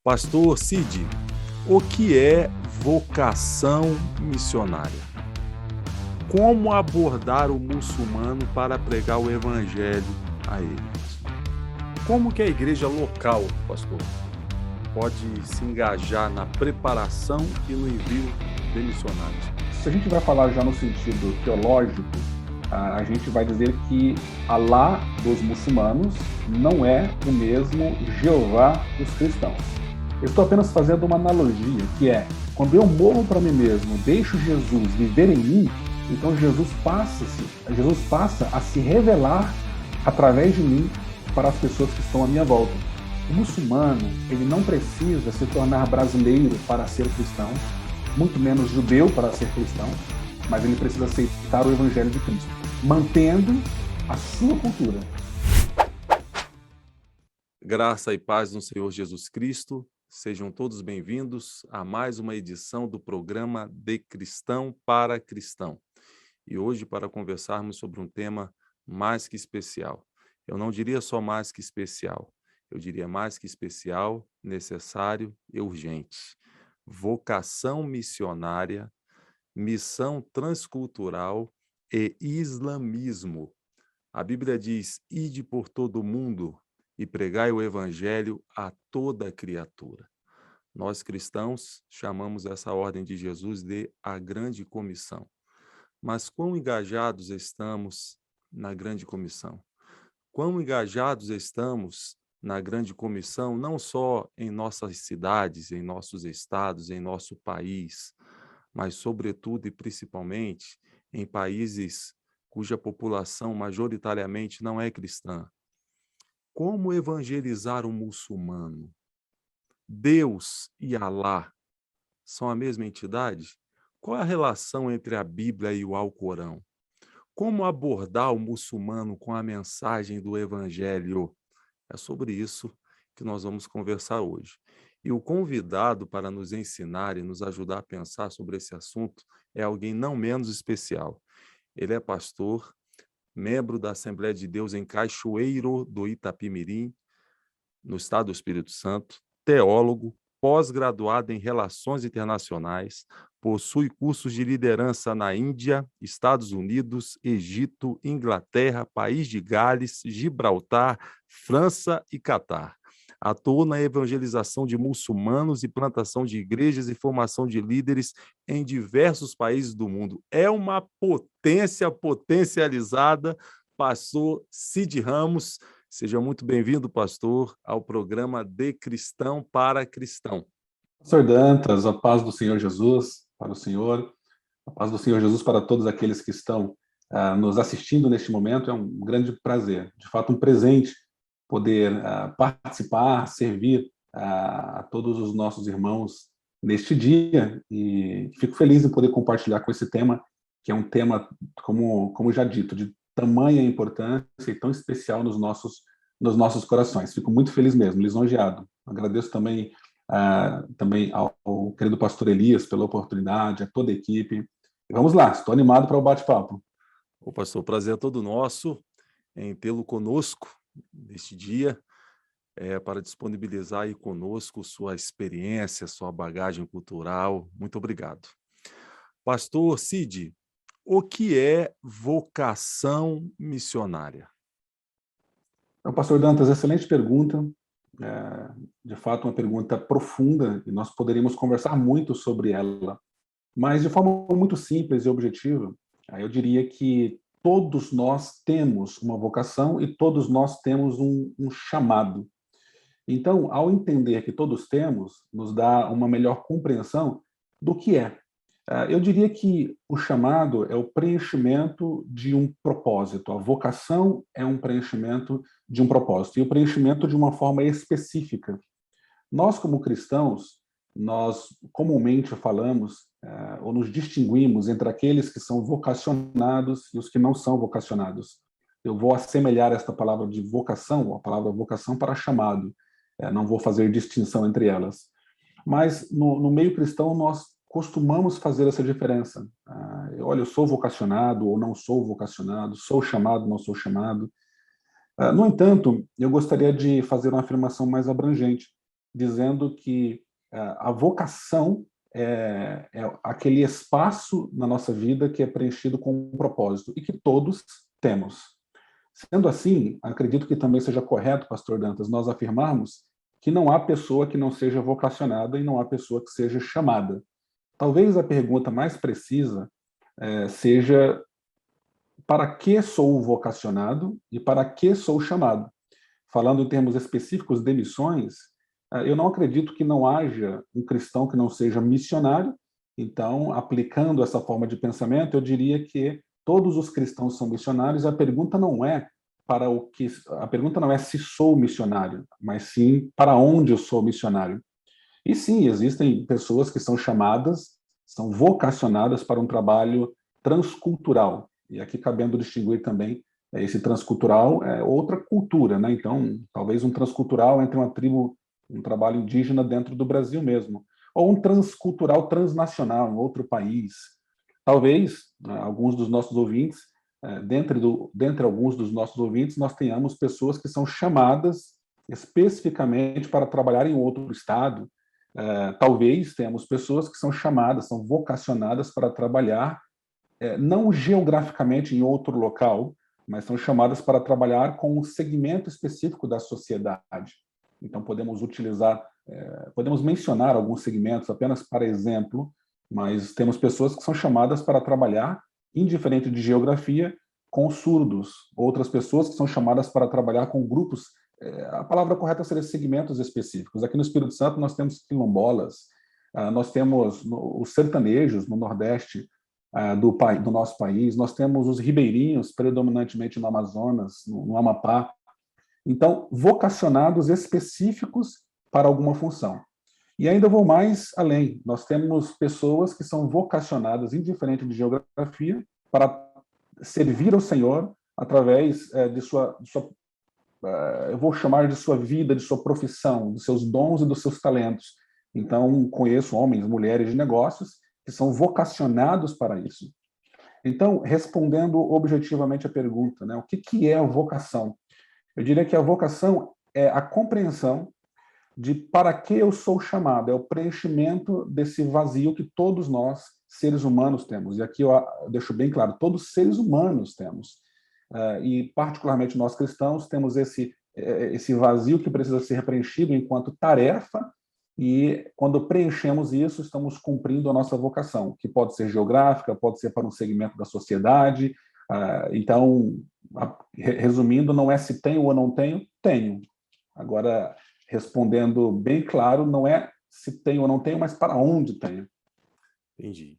Pastor Cid, o que é vocação missionária? Como abordar o muçulmano para pregar o evangelho a eles? Como que a igreja local, pastor, pode se engajar na preparação e no envio de missionários? Se a gente vai falar já no sentido teológico, a gente vai dizer que Alá dos muçulmanos não é o mesmo Jeová dos cristãos. Eu estou apenas fazendo uma analogia, que é, quando eu morro para mim mesmo, deixo Jesus viver em mim, então Jesus passa a se revelar através de mim para as pessoas que estão à minha volta. O muçulmano, ele não precisa se tornar brasileiro para ser cristão, muito menos judeu para ser cristão, mas ele precisa aceitar o evangelho de Cristo, mantendo a sua cultura. Graça e paz no Senhor Jesus Cristo. Sejam todos bem-vindos a mais uma edição do programa De Cristão para Cristão. E hoje para conversarmos sobre um tema mais que especial. Eu não diria só mais que especial, eu diria mais que especial, necessário e urgente. Vocação missionária, missão transcultural e islamismo. A Bíblia diz: ide por todo o mundo e pregai o evangelho a toda criatura. Nós cristãos chamamos essa ordem de Jesus de a grande comissão. Mas quão engajados estamos na grande comissão? Quão engajados estamos na grande comissão, não só em nossas cidades, em nossos estados, em nosso país, mas sobretudo e principalmente em países cuja população majoritariamente não é cristã. Como evangelizar um muçulmano? Deus e Alá são a mesma entidade? Qual é a relação entre a Bíblia e o Alcorão? Como abordar o muçulmano com a mensagem do Evangelho? É sobre isso que nós vamos conversar hoje. E o convidado para nos ensinar e nos ajudar a pensar sobre esse assunto é alguém não menos especial. Ele é pastor, membro da Assembleia de Deus em Cachoeiro do Itapimirim, no estado do Espírito Santo, teólogo, pós-graduado em Relações Internacionais, possui cursos de liderança na Índia, Estados Unidos, Egito, Inglaterra, País de Gales, Gibraltar, França e Catar. Atuou na evangelização de muçulmanos e plantação de igrejas e formação de líderes em diversos países do mundo. É uma potência potencializada, pastor Cid Ramos. Seja muito bem-vindo, pastor, ao programa De Cristão para Cristão. Pastor Dantas, a paz do Senhor Jesus para o Senhor, a paz do Senhor Jesus para todos aqueles que estão nos assistindo neste momento. É um grande prazer, de fato um presente, poder participar, servir a todos os nossos irmãos neste dia, e fico feliz em poder compartilhar com esse tema, que é um tema, como já dito, de tamanha importância e tão especial nos nossos corações. Fico muito feliz mesmo, lisonjeado. Agradeço também ao querido pastor Elias pela oportunidade, a toda a equipe. E vamos lá, estou animado para o bate-papo. O pastor, o prazer é todo nosso em tê-lo conosco neste dia, para disponibilizar aí conosco sua experiência, sua bagagem cultural. Muito obrigado. Pastor Cid, o que é vocação missionária? Então, pastor Dantas, excelente pergunta. De fato, uma pergunta profunda, e nós poderíamos conversar muito sobre ela, mas de forma muito simples e objetiva. Eu diria que todos nós temos uma vocação e todos nós temos um chamado. Então, ao entender que todos temos, nos dá uma melhor compreensão do que é. Eu diria que o chamado é o preenchimento de um propósito. A vocação é um preenchimento de um propósito, e o preenchimento de uma forma específica. Nós, como cristãos, nós comumente falamos ou nos distinguimos entre aqueles que são vocacionados e os que não são vocacionados. Eu vou assemelhar esta palavra de vocação, a palavra vocação, para chamado. Não vou fazer distinção entre elas. Mas no meio cristão nós costumamos fazer essa diferença. Olha, eu sou vocacionado ou não sou vocacionado, sou chamado, não sou chamado. No entanto, eu gostaria de fazer uma afirmação mais abrangente. dizendo que a vocação é aquele espaço na nossa vida que é preenchido com um propósito e que todos temos. Sendo assim, acredito que também seja correto, pastor Dantas, nós afirmarmos que não há pessoa que não seja vocacionada e não há pessoa que seja chamada. Talvez a pergunta mais precisa seja: para que sou vocacionado e para que sou chamado? Falando em termos específicos de missões, eu não acredito que não haja um cristão que não seja missionário. Então, aplicando essa forma de pensamento, eu diria que todos os cristãos são missionários. A pergunta não é se sou missionário, mas sim para onde eu sou missionário. E sim, existem pessoas que são chamadas, são vocacionadas para um trabalho transcultural. E aqui cabendo distinguir também esse transcultural é outra cultura, né? Então, talvez um transcultural entre uma tribo, um trabalho indígena dentro do Brasil mesmo, ou um transcultural transnacional em outro país. Talvez alguns dos nossos ouvintes, dentre alguns dos nossos ouvintes, nós tenhamos pessoas que são chamadas especificamente para trabalhar em outro estado. Talvez tenhamos pessoas que são chamadas, são vocacionadas para trabalhar não geograficamente em outro local, mas são chamadas para trabalhar com um segmento específico da sociedade. Então, podemos mencionar alguns segmentos apenas para exemplo, mas temos pessoas que são chamadas para trabalhar, indiferente de geografia, com surdos, outras pessoas que são chamadas para trabalhar com grupos, a palavra correta seria segmentos específicos. Aqui no Espírito Santo nós temos quilombolas, nós temos os sertanejos no Nordeste, do nosso país, nós temos os ribeirinhos, predominantemente no Amazonas, no Amapá. Então, vocacionados específicos para alguma função. E ainda vou mais além, nós temos pessoas que são vocacionadas, indiferente de geografia, para servir ao Senhor através de sua eu vou chamar de sua vida, de sua profissão, dos seus dons e dos seus talentos. Então, conheço homens, mulheres de negócios que são vocacionados para isso. Então, respondendo objetivamente a pergunta, né, o que é a vocação? Eu diria que a vocação é a compreensão de para que eu sou chamado, é o preenchimento desse vazio que todos nós, seres humanos, temos. E aqui eu deixo bem claro, todos seres humanos temos. E, particularmente, nós cristãos temos esse vazio que precisa ser preenchido enquanto tarefa, e quando preenchemos isso, estamos cumprindo a nossa vocação, que pode ser geográfica, pode ser para um segmento da sociedade. Então, resumindo, não é se tenho ou não tenho, tenho. Agora, respondendo bem claro, não é se tenho ou não tenho, mas para onde tenho. Entendi.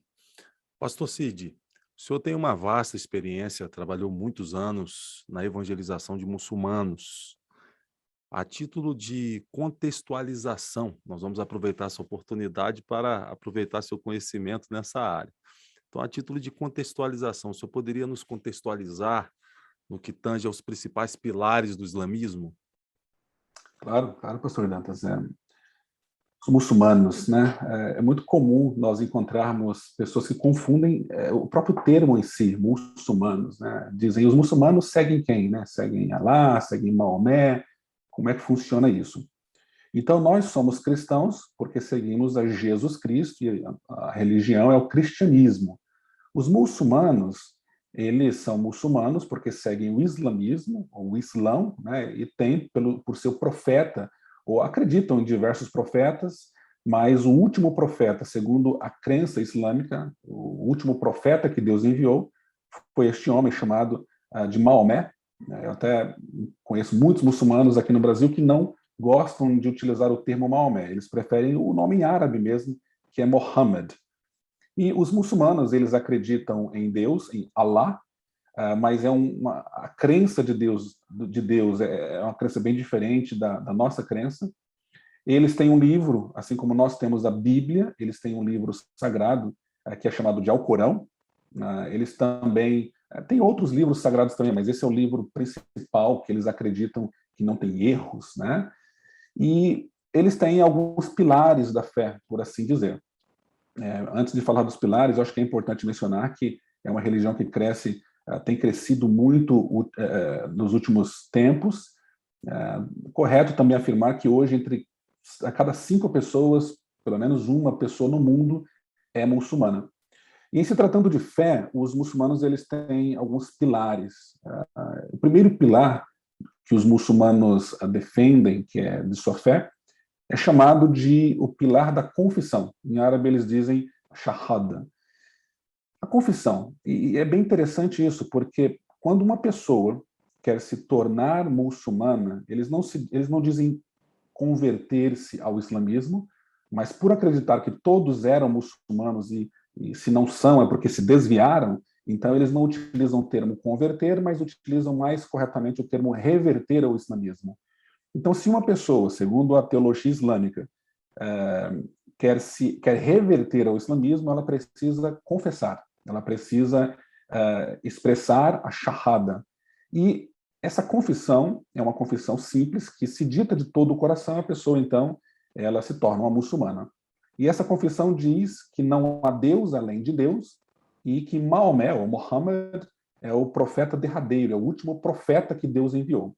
Pastor Cid, o senhor tem uma vasta experiência, trabalhou muitos anos na evangelização de muçulmanos. A título de contextualização, nós vamos aproveitar essa oportunidade para aproveitar seu conhecimento nessa área. Então, a título de contextualização, o senhor poderia nos contextualizar no que tange aos principais pilares do islamismo? Claro, pastor Dantas. Os muçulmanos, né? É muito comum nós encontrarmos pessoas que confundem o próprio termo em si, muçulmanos, né? Dizem, os muçulmanos seguem quem, né? Seguem Alá, seguem Maomé. Como é que funciona isso? Então, nós somos cristãos porque seguimos a Jesus Cristo, e a religião é o cristianismo. Os muçulmanos, eles são muçulmanos porque seguem o islamismo, ou o islão, né? E tem por seu profeta, ou acreditam em diversos profetas, mas o último profeta, segundo a crença islâmica, o último profeta que Deus enviou, foi este homem chamado de Maomé. Eu até conheço muitos muçulmanos aqui no Brasil que não gostam de utilizar o termo Maomé, eles preferem o nome em árabe mesmo, que é Mohammed. E os muçulmanos, eles acreditam em Deus, em Allah, mas a crença de Deus é uma crença bem diferente da nossa crença. Eles têm um livro, assim como nós temos a Bíblia, eles têm um livro sagrado que é chamado de Alcorão. Eles também têm outros livros sagrados também, mas esse é o livro principal que eles acreditam que não tem erros, né? E eles têm alguns pilares da fé, por assim dizer. Antes de falar dos pilares, eu acho que é importante mencionar que é uma religião que tem crescido muito nos últimos tempos. Correto também afirmar que hoje, entre a cada 5 pessoas, pelo menos uma pessoa no mundo é muçulmana. E em se tratando de fé, os muçulmanos eles têm alguns pilares. O primeiro pilar que os muçulmanos defendem, que é de sua fé, é chamado de o pilar da confissão. Em árabe eles dizem shahada. A confissão. E é bem interessante isso, porque quando uma pessoa quer se tornar muçulmana, eles não dizem converter-se ao islamismo, mas por acreditar que todos eram muçulmanos e se não são é porque se desviaram, então eles não utilizam o termo converter, mas utilizam mais corretamente o termo reverter ao islamismo. Então, se uma pessoa, segundo a teologia islâmica, quer reverter ao islamismo, ela precisa confessar, ela precisa expressar a shahada. E essa confissão é uma confissão simples, que se dita de todo o coração, a pessoa, então, ela se torna uma muçulmana. E essa confissão diz que não há Deus além de Deus e que Maomé, ou Muhammad, é o profeta derradeiro, é o último profeta que Deus enviou.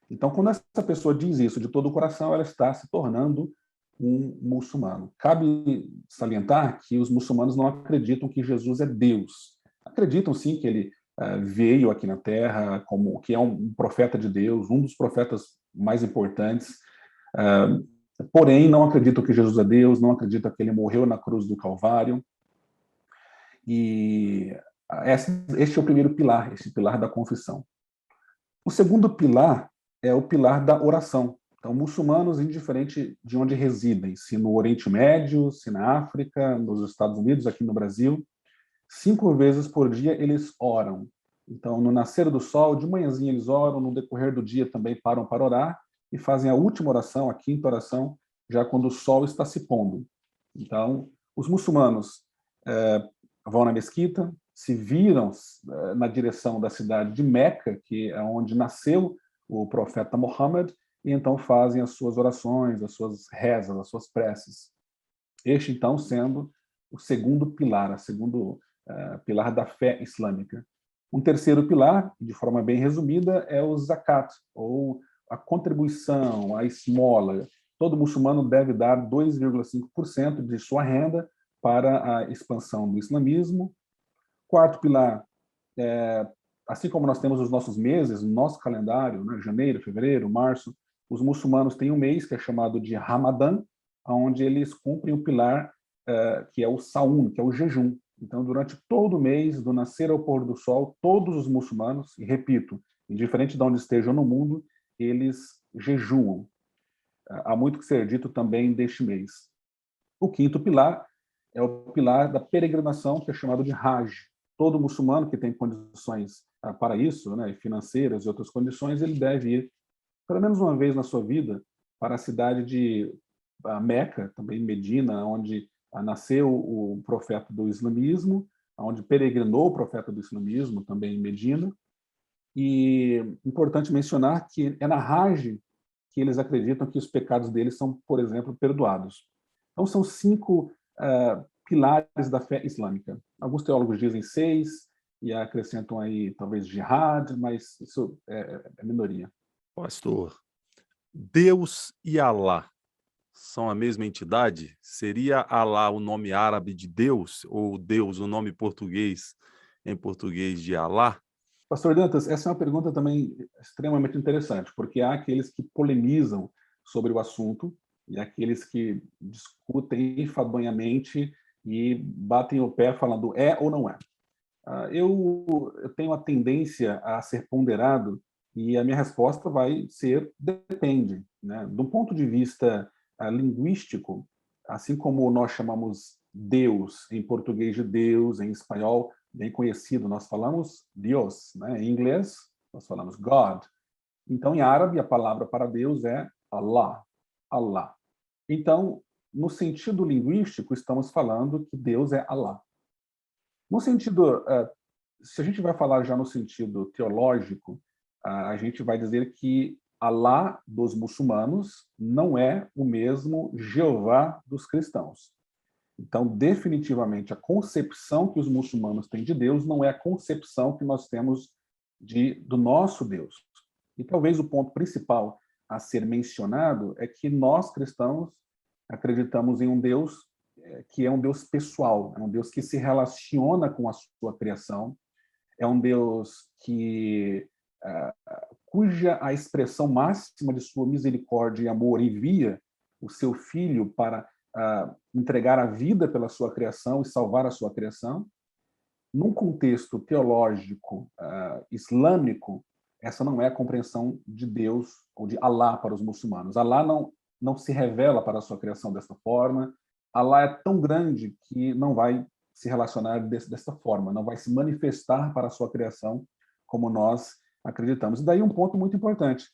Então, quando essa pessoa diz isso de todo o coração, ela está se tornando um muçulmano. Cabe salientar que os muçulmanos não acreditam que Jesus é Deus. Acreditam, sim, que ele veio aqui na Terra, como que é um profeta de Deus, um dos profetas mais importantes, porém não acreditam que Jesus é Deus, não acreditam que ele morreu na cruz do Calvário. E este é o primeiro pilar, esse pilar da confissão. O segundo pilar é o pilar da oração. Então, muçulmanos, indiferente de onde residem, se no Oriente Médio, se na África, nos Estados Unidos, aqui no Brasil, 5 vezes por dia eles oram. Então, no nascer do sol, de manhãzinha eles oram, no decorrer do dia também param para orar e fazem a última oração, a quinta oração, já quando o sol está se pondo. Então, os muçulmanos vão na mesquita, se viram na direção da cidade de Meca, que é onde nasceu o profeta Muhammad, e então fazem as suas orações, as suas rezas, as suas preces. Este, então, sendo o segundo pilar, o segundo pilar da fé islâmica. Um terceiro pilar, de forma bem resumida, é o zakat, ou a contribuição, a esmola. Todo muçulmano deve dar 2,5% de sua renda para a expansão do islamismo. Quarto pilar, assim como nós temos os nossos meses, no nosso calendário, né, janeiro, fevereiro, março, os muçulmanos têm um mês que é chamado de Ramadã, onde eles cumprem o pilar que é o Saum, que é o jejum. Então, durante todo o mês, do nascer ao pôr do sol, todos os muçulmanos, e repito, indiferente de onde estejam no mundo, eles jejuam. Há muito que ser dito também deste mês. O quinto pilar é o pilar da peregrinação, que é chamado de Hajj. Todo muçulmano que tem condições para isso, né, financeiras e outras condições, ele deve ir, pelo menos uma vez na sua vida, para a cidade de Meca, também Medina, onde nasceu o profeta do islamismo, onde peregrinou o profeta do islamismo, também em Medina. E importante mencionar que é na Hajj que eles acreditam que os pecados deles são, por exemplo, perdoados. Então, são 5 pilares da fé islâmica. Alguns teólogos dizem 6 e acrescentam aí talvez jihad, mas isso é minoria. Pastor, Deus e Alá são a mesma entidade? Seria Alá o nome árabe de Deus, ou Deus o nome português, em português de Alá? Pastor Dantas, essa é uma pergunta também extremamente interessante, porque há aqueles que polemizam sobre o assunto e aqueles que discutem enfadonhamente e batem o pé falando é ou não é. Eu tenho a tendência a ser ponderado e a minha resposta vai ser depende. Né? Do ponto de vista linguístico, assim como nós chamamos Deus em português de Deus, em espanhol bem conhecido, nós falamos Dios, né? Em inglês nós falamos God. Então, em árabe, a palavra para Deus é Allah, Allah. Então, no sentido linguístico, estamos falando que Deus é Allah. No sentido, se a gente vai falar já no sentido teológico, a gente vai dizer que Alá dos muçulmanos não é o mesmo Jeová dos cristãos. Então, definitivamente, a concepção que os muçulmanos têm de Deus não é a concepção que nós temos do nosso Deus. E talvez o ponto principal a ser mencionado é que nós, cristãos, acreditamos em um Deus que é um Deus pessoal, é um Deus que se relaciona com a sua criação, é um Deus que cuja a expressão máxima de sua misericórdia e amor envia o seu Filho para entregar a vida pela sua criação e salvar a sua criação. Num contexto teológico islâmico, essa não é a compreensão de Deus ou de Alá para os muçulmanos. Alá não se revela para a sua criação desta forma. Alá é tão grande que não vai se relacionar desta forma, não vai se manifestar para a sua criação como nós acreditamos. E daí um ponto muito importante.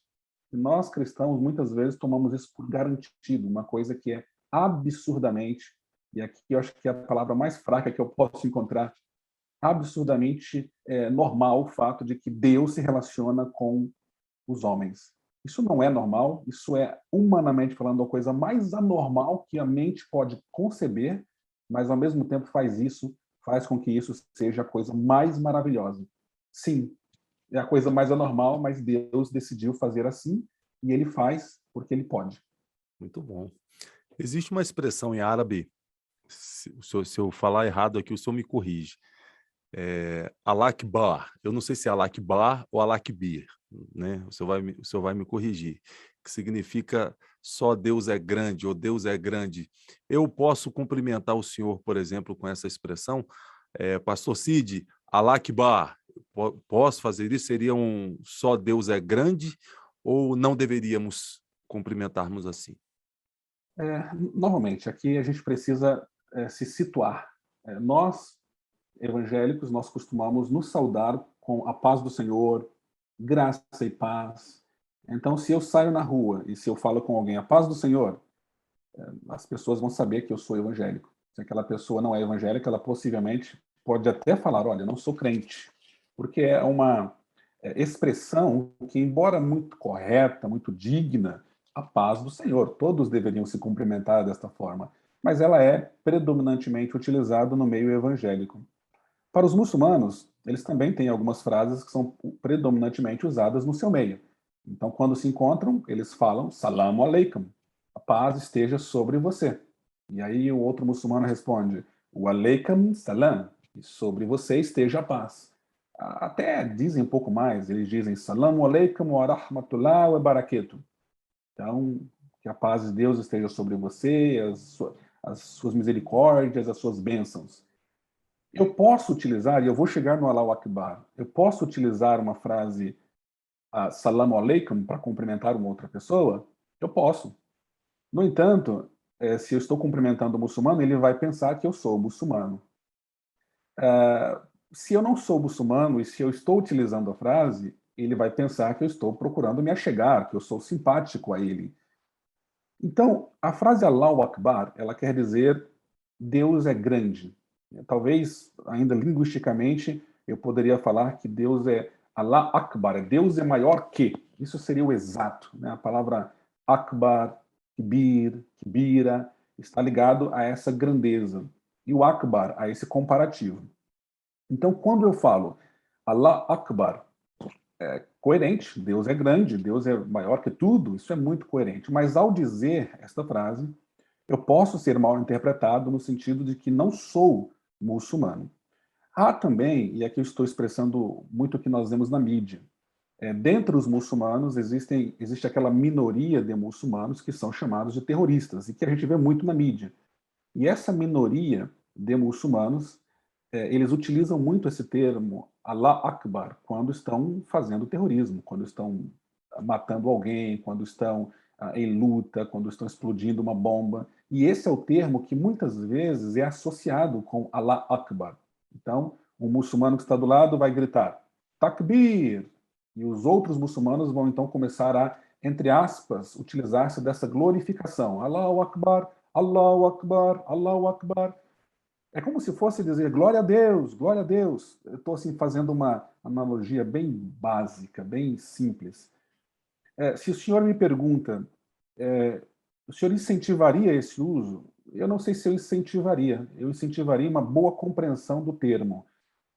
Nós, cristãos, muitas vezes tomamos isso por garantido, uma coisa que é absurdamente, e aqui eu acho que é a palavra mais fraca que eu posso encontrar, absurdamente normal o fato de que Deus se relaciona com os homens. Isso não é normal, isso é, humanamente falando, a coisa mais anormal que a mente pode conceber, mas ao mesmo tempo faz com que isso seja a coisa mais maravilhosa. Sim, é a coisa mais anormal, mas Deus decidiu fazer assim, e ele faz porque ele pode. Muito bom. Existe uma expressão em árabe, se eu falar errado aqui, o senhor me corrige. Allah Akbar. Eu não sei se é Allah Akbar ou Allah Akbir, né? O senhor vai me corrigir. Que significa só Deus é grande ou Deus é grande. Eu posso cumprimentar o senhor, por exemplo, com essa expressão? Pastor Cid, Allah Akbar. Posso fazer isso? Seria um só Deus é grande ou não deveríamos cumprimentarmos assim? Novamente, aqui a gente precisa se situar. Nós, evangélicos, nós costumamos nos saudar com a paz do Senhor, graça e paz. Então, se eu saio na rua e se eu falo com alguém a paz do Senhor, as pessoas vão saber que eu sou evangélico. Se aquela pessoa não é evangélica, ela possivelmente pode até falar, olha, não sou crente, porque é uma expressão que, embora muito correta, muito digna, a paz do Senhor, todos deveriam se cumprimentar desta forma, mas ela é predominantemente utilizada no meio evangélico. Para os muçulmanos, eles também têm algumas frases que são predominantemente usadas no seu meio. Então, quando se encontram, eles falam Salam Aleikum, a paz esteja sobre você. E aí o outro muçulmano responde Wa Alaikum Salam, e sobre você esteja a paz. Até dizem um pouco mais, eles dizem Salam Aleikum wa Rahmatullah wa Barakatuh. Então, que a paz de Deus esteja sobre você, as suas misericórdias, as suas bênçãos. Eu posso utilizar, e eu vou chegar no Allahu Akbar, eu posso utilizar uma frase Salam Aleikum para cumprimentar uma outra pessoa? Eu posso. No entanto, se eu estou cumprimentando o muçulmano, ele vai pensar que eu sou muçulmano. Se eu não sou muçulmano e se eu estou utilizando a frase, ele vai pensar que eu estou procurando me achegar, que eu sou simpático a ele. Então, a frase Allahu Akbar, ela quer dizer Deus é grande. Talvez, ainda linguisticamente, eu poderia falar que Deus é Allah Akbar, Deus é maior que. Isso seria o exato, né? A palavra Akbar, Kibir, Kibira, está ligado a essa grandeza. E o Akbar, a esse comparativo. Então, quando eu falo Allah Akbar, coerente, Deus é grande, Deus é maior que tudo, isso é muito coerente. Mas ao dizer esta frase, eu posso ser mal interpretado no sentido de que não sou muçulmano. Há também, e aqui eu estou expressando muito o que nós vemos na mídia, dentre os muçulmanos existe aquela minoria de muçulmanos que são chamados de terroristas, e que a gente vê muito na mídia. E essa minoria de muçulmanos, eles utilizam muito esse termo, Allah Akbar, quando estão fazendo terrorismo, quando estão matando alguém, quando estão em luta, quando estão explodindo uma bomba. E esse é o termo que muitas vezes é associado com Allah Akbar. Então, um muçulmano que está do lado vai gritar Takbir! E os outros muçulmanos vão então começar a, entre aspas, utilizar-se dessa glorificação. Allahu Akbar, Allahu Akbar, Allahu Akbar. É como se fosse dizer glória a Deus, glória a Deus. Eu estou assim, fazendo uma analogia bem básica, bem simples. Se o senhor me pergunta, o senhor incentivaria esse uso? Eu não sei se eu incentivaria. Eu incentivaria uma boa compreensão do termo,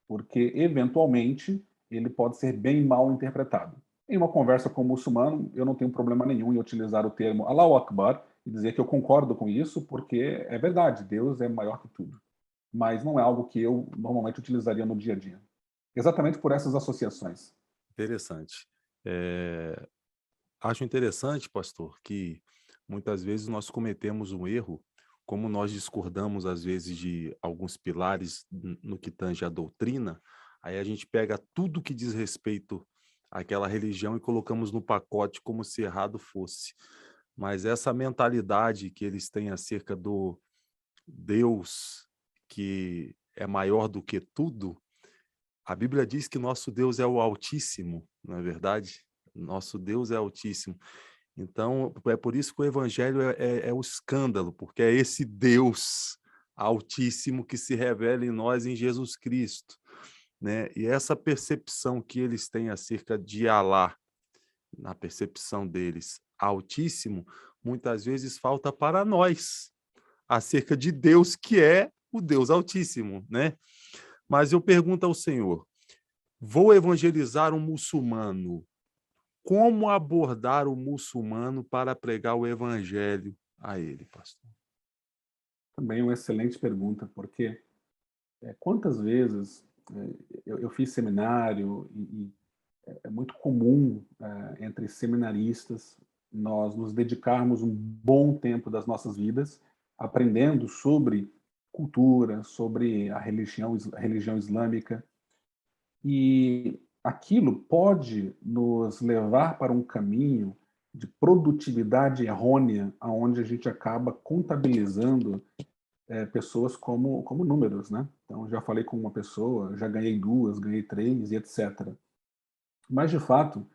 porque, eventualmente, ele pode ser bem mal interpretado. Em uma conversa com um muçulmano, eu não tenho problema nenhum em utilizar o termo Allahu Akbar e dizer que eu concordo com isso, porque é verdade, Deus é maior que tudo. Mas não é algo que eu normalmente utilizaria no dia a dia. Exatamente por essas associações. Interessante. Eh, Acho interessante, pastor, que muitas vezes nós cometemos um erro, como nós discordamos às vezes de alguns pilares no que tange a doutrina, aí a gente pega tudo que diz respeito àquela religião e colocamos no pacote como se errado fosse. Mas essa mentalidade que eles têm acerca do Deus que é maior do que tudo, a Bíblia diz que nosso Deus é o Altíssimo, não é verdade? Nosso Deus é Altíssimo. Então, é por isso que o evangelho é o escândalo, porque é esse Deus Altíssimo que se revela em nós em Jesus Cristo, né? E essa percepção que eles têm acerca de Alá, na percepção deles, Altíssimo, muitas vezes falta para nós, acerca de Deus que é o Deus Altíssimo, né? Mas eu pergunto ao Senhor, vou evangelizar um muçulmano, como abordar o muçulmano para pregar o evangelho a ele, pastor? Também é uma excelente pergunta, porque quantas vezes eu fiz seminário e é muito comum entre seminaristas nós nos dedicarmos um bom tempo das nossas vidas aprendendo sobre cultura, sobre a religião islâmica, e aquilo pode nos levar para um caminho de produtividade errônea, aonde a gente acaba contabilizando pessoas como números, né? Então, já falei com uma pessoa, já ganhei duas, ganhei três e etc. Mas, de fato,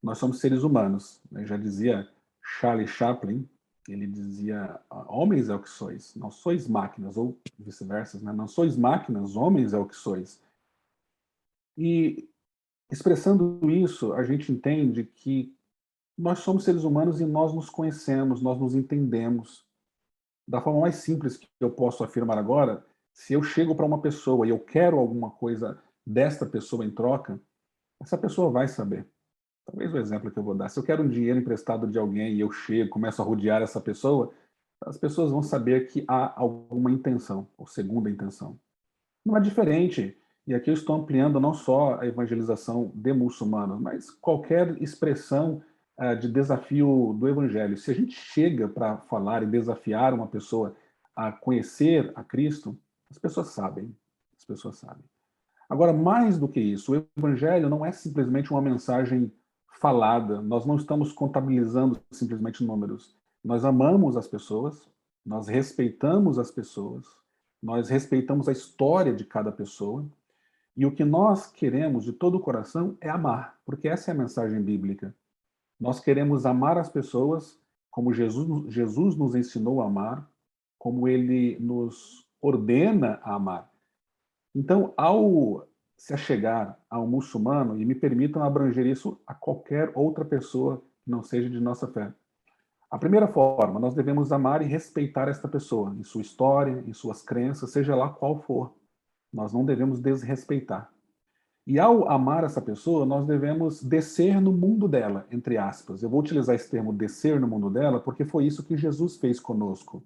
nós somos seres humanos, né? Já dizia Charlie Chaplin, ele dizia, homens é o que sois, não sois máquinas, ou vice-versa, né? Não sois máquinas, homens é o que sois. E, expressando isso, a gente entende que nós somos seres humanos e nós nos conhecemos, nós nos entendemos. Da forma mais simples que eu posso afirmar agora, se eu chego para uma pessoa e eu quero alguma coisa desta pessoa em troca, essa pessoa vai saber. Talvez o exemplo que eu vou dar. Se eu quero um dinheiro emprestado de alguém e eu chego, começo a rodear essa pessoa, as pessoas vão saber que há alguma intenção, ou segunda intenção. Não é diferente, e aqui eu estou ampliando não só a evangelização de muçulmanos, mas qualquer expressão de desafio do evangelho. Se a gente chega para falar e desafiar uma pessoa a conhecer a Cristo, as pessoas sabem. As pessoas sabem. Agora, mais do que isso, o evangelho não é simplesmente uma mensagem falada, nós não estamos contabilizando simplesmente números. Nós amamos as pessoas, nós respeitamos as pessoas, nós respeitamos a história de cada pessoa, e o que nós queremos de todo o coração é amar, porque essa é a mensagem bíblica. Nós queremos amar as pessoas como Jesus nos ensinou a amar, como ele nos ordena a amar. Então, ao se achegar a um muçulmano, e me permitam abranger isso a qualquer outra pessoa que não seja de nossa fé. A primeira forma, nós devemos amar e respeitar esta pessoa, em sua história, em suas crenças, seja lá qual for. Nós não devemos desrespeitar. E ao amar essa pessoa, nós devemos descer no mundo dela, entre aspas. Eu vou utilizar esse termo descer no mundo dela, porque foi isso que Jesus fez conosco.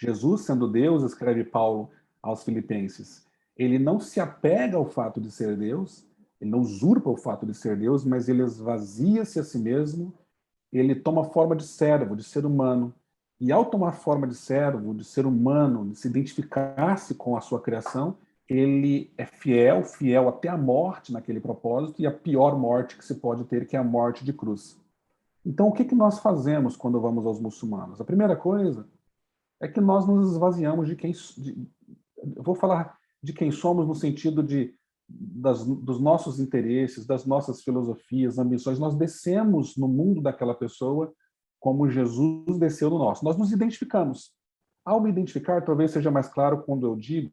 Jesus, sendo Deus, escreve Paulo aos Filipenses, ele não se apega ao fato de ser Deus, ele não usurpa o fato de ser Deus, mas ele esvazia-se a si mesmo, ele toma forma de servo, de ser humano. E ao tomar forma de servo, de ser humano, de se identificar-se com a sua criação, ele é fiel, fiel até a morte naquele propósito, e a pior morte que se pode ter, que é a morte de cruz. Então, o que nós fazemos quando vamos aos muçulmanos? A primeira coisa é que nós nos esvaziamos de quem. Eu vou falar de quem somos no sentido dos nossos interesses, das nossas filosofias, ambições. Nós descemos no mundo daquela pessoa como Jesus desceu no nosso. Nós nos identificamos. Ao me identificar, talvez seja mais claro quando eu digo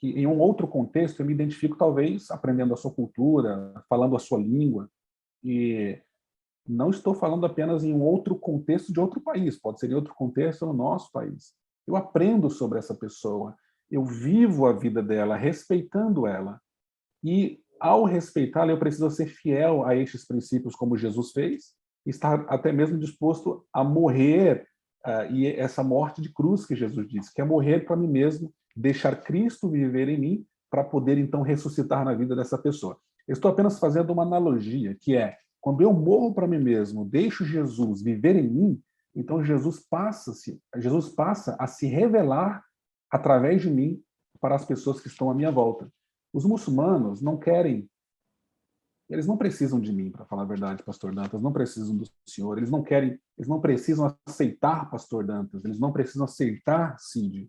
que, em um outro contexto, eu me identifico, talvez, aprendendo a sua cultura, falando a sua língua. E não estou falando apenas em um outro contexto de outro país, pode ser em outro contexto no nosso país. Eu aprendo sobre essa pessoa, eu vivo a vida dela, respeitando ela. E ao respeitá-la, eu preciso ser fiel a estes princípios como Jesus fez, estar até mesmo disposto a morrer, e essa morte de cruz que Jesus disse, que é morrer para mim mesmo, deixar Cristo viver em mim, para poder então ressuscitar na vida dessa pessoa. Eu estou apenas fazendo uma analogia, que é, quando eu morro para mim mesmo, deixo Jesus viver em mim, então Jesus passa a se revelar através de mim para as pessoas que estão à minha volta. Os muçulmanos não querem, eles não precisam de mim, para falar a verdade, pastor Dantas, não precisam do senhor, eles não querem, eles não precisam aceitar pastor Dantas, eles não precisam aceitar Cid.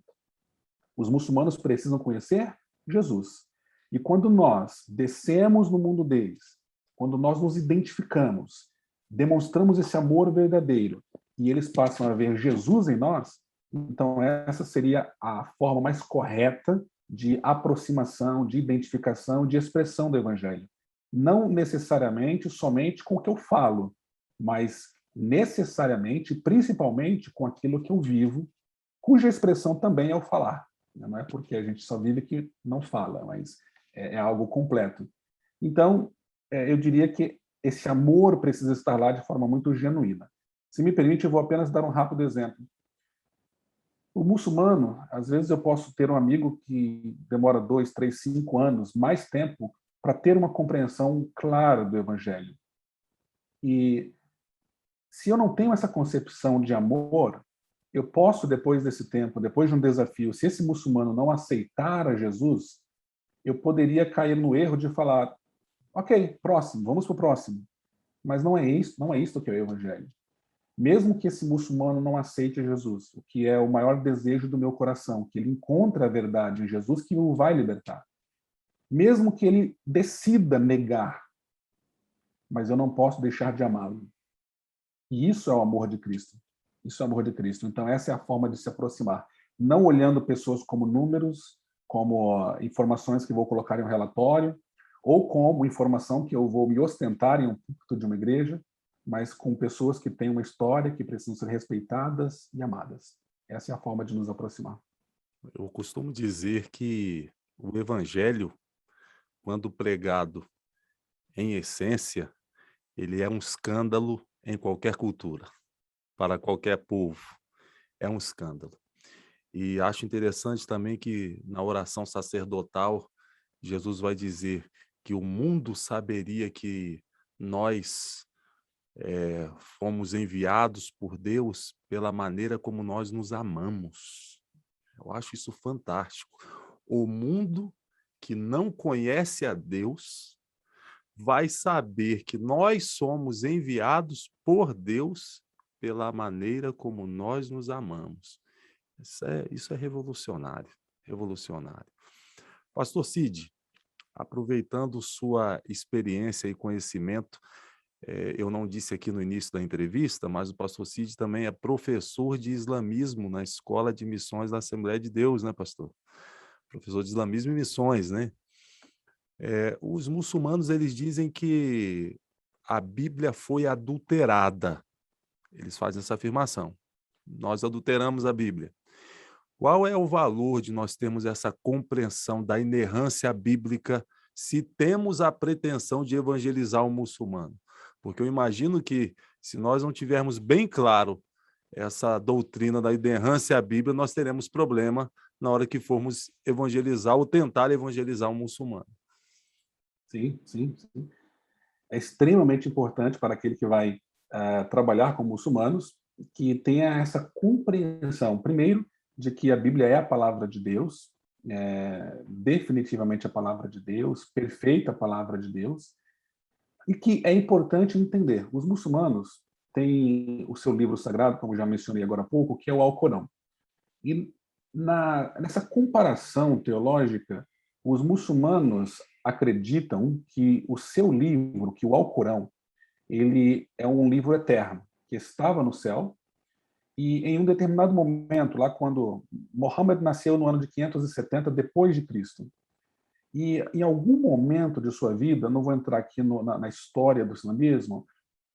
Os muçulmanos precisam conhecer Jesus. E quando nós descemos no mundo deles, quando nós nos identificamos, demonstramos esse amor verdadeiro, e eles passam a ver Jesus em nós, então essa seria a forma mais correta de aproximação, de identificação, de expressão do evangelho. Não necessariamente somente com o que eu falo, mas necessariamente, principalmente com aquilo que eu vivo, cuja expressão também é o falar. Não é porque a gente só vive que não fala, mas é algo completo. Então, eu diria que esse amor precisa estar lá de forma muito genuína. Se me permite, eu vou apenas dar um rápido exemplo. O muçulmano, às vezes eu posso ter um amigo que demora 2, 3, 5 anos, mais tempo, para ter uma compreensão clara do Evangelho. E se eu não tenho essa concepção de amor, eu posso, depois desse tempo, depois de um desafio, se esse muçulmano não aceitar a Jesus, eu poderia cair no erro de falar, ok, próximo, vamos para o próximo. Mas não é isso que é o Evangelho. Mesmo que esse muçulmano não aceite Jesus, o que é o maior desejo do meu coração, que ele encontre a verdade em Jesus que o vai libertar. Mesmo que ele decida negar, mas eu não posso deixar de amá-lo. E isso é o amor de Cristo. Isso é o amor de Cristo. Então essa é a forma de se aproximar. Não olhando pessoas como números, como informações que vou colocar em um relatório, ou como informação que eu vou me ostentar em um púlpito de uma igreja, mas com pessoas que têm uma história, que precisam ser respeitadas e amadas. Essa é a forma de nos aproximar. Eu costumo dizer que o evangelho, quando pregado em essência, ele é um escândalo em qualquer cultura, para qualquer povo. É um escândalo. E acho interessante também que na oração sacerdotal, Jesus vai dizer que o mundo saberia que nós fomos enviados por Deus pela maneira como nós nos amamos. Eu acho isso fantástico. O mundo que não conhece a Deus vai saber que nós somos enviados por Deus pela maneira como nós nos amamos. Isso é revolucionário, revolucionário. Pastor Cid, aproveitando sua experiência e conhecimento, eu não disse aqui no início da entrevista, mas o pastor Cid também é professor de islamismo na Escola de Missões da Assembleia de Deus, né, pastor? Professor de islamismo e missões, né? Os muçulmanos, eles dizem que a Bíblia foi adulterada. Eles fazem essa afirmação. Nós adulteramos a Bíblia. Qual é o valor de nós termos essa compreensão da inerrância bíblica se temos a pretensão de evangelizar o muçulmano? Porque eu imagino que, se nós não tivermos bem claro essa doutrina da inerrância bíblica, nós teremos problema na hora que formos evangelizar ou tentar evangelizar um muçulmano. Sim, sim, sim. É extremamente importante para aquele que vai trabalhar com muçulmanos que tenha essa compreensão, primeiro, de que a Bíblia é a palavra de Deus, definitivamente a palavra de Deus, perfeita palavra de Deus, e que é importante entender. Os muçulmanos têm o seu livro sagrado, como já mencionei agora há pouco, que é o Alcorão. E nessa comparação teológica, os muçulmanos acreditam que o seu livro, que o Alcorão, ele é um livro eterno, que estava no céu, e em um determinado momento, lá quando Mohammed nasceu no ano de 570 depois de Cristo, e em algum momento de sua vida, não vou entrar aqui na história do islamismo,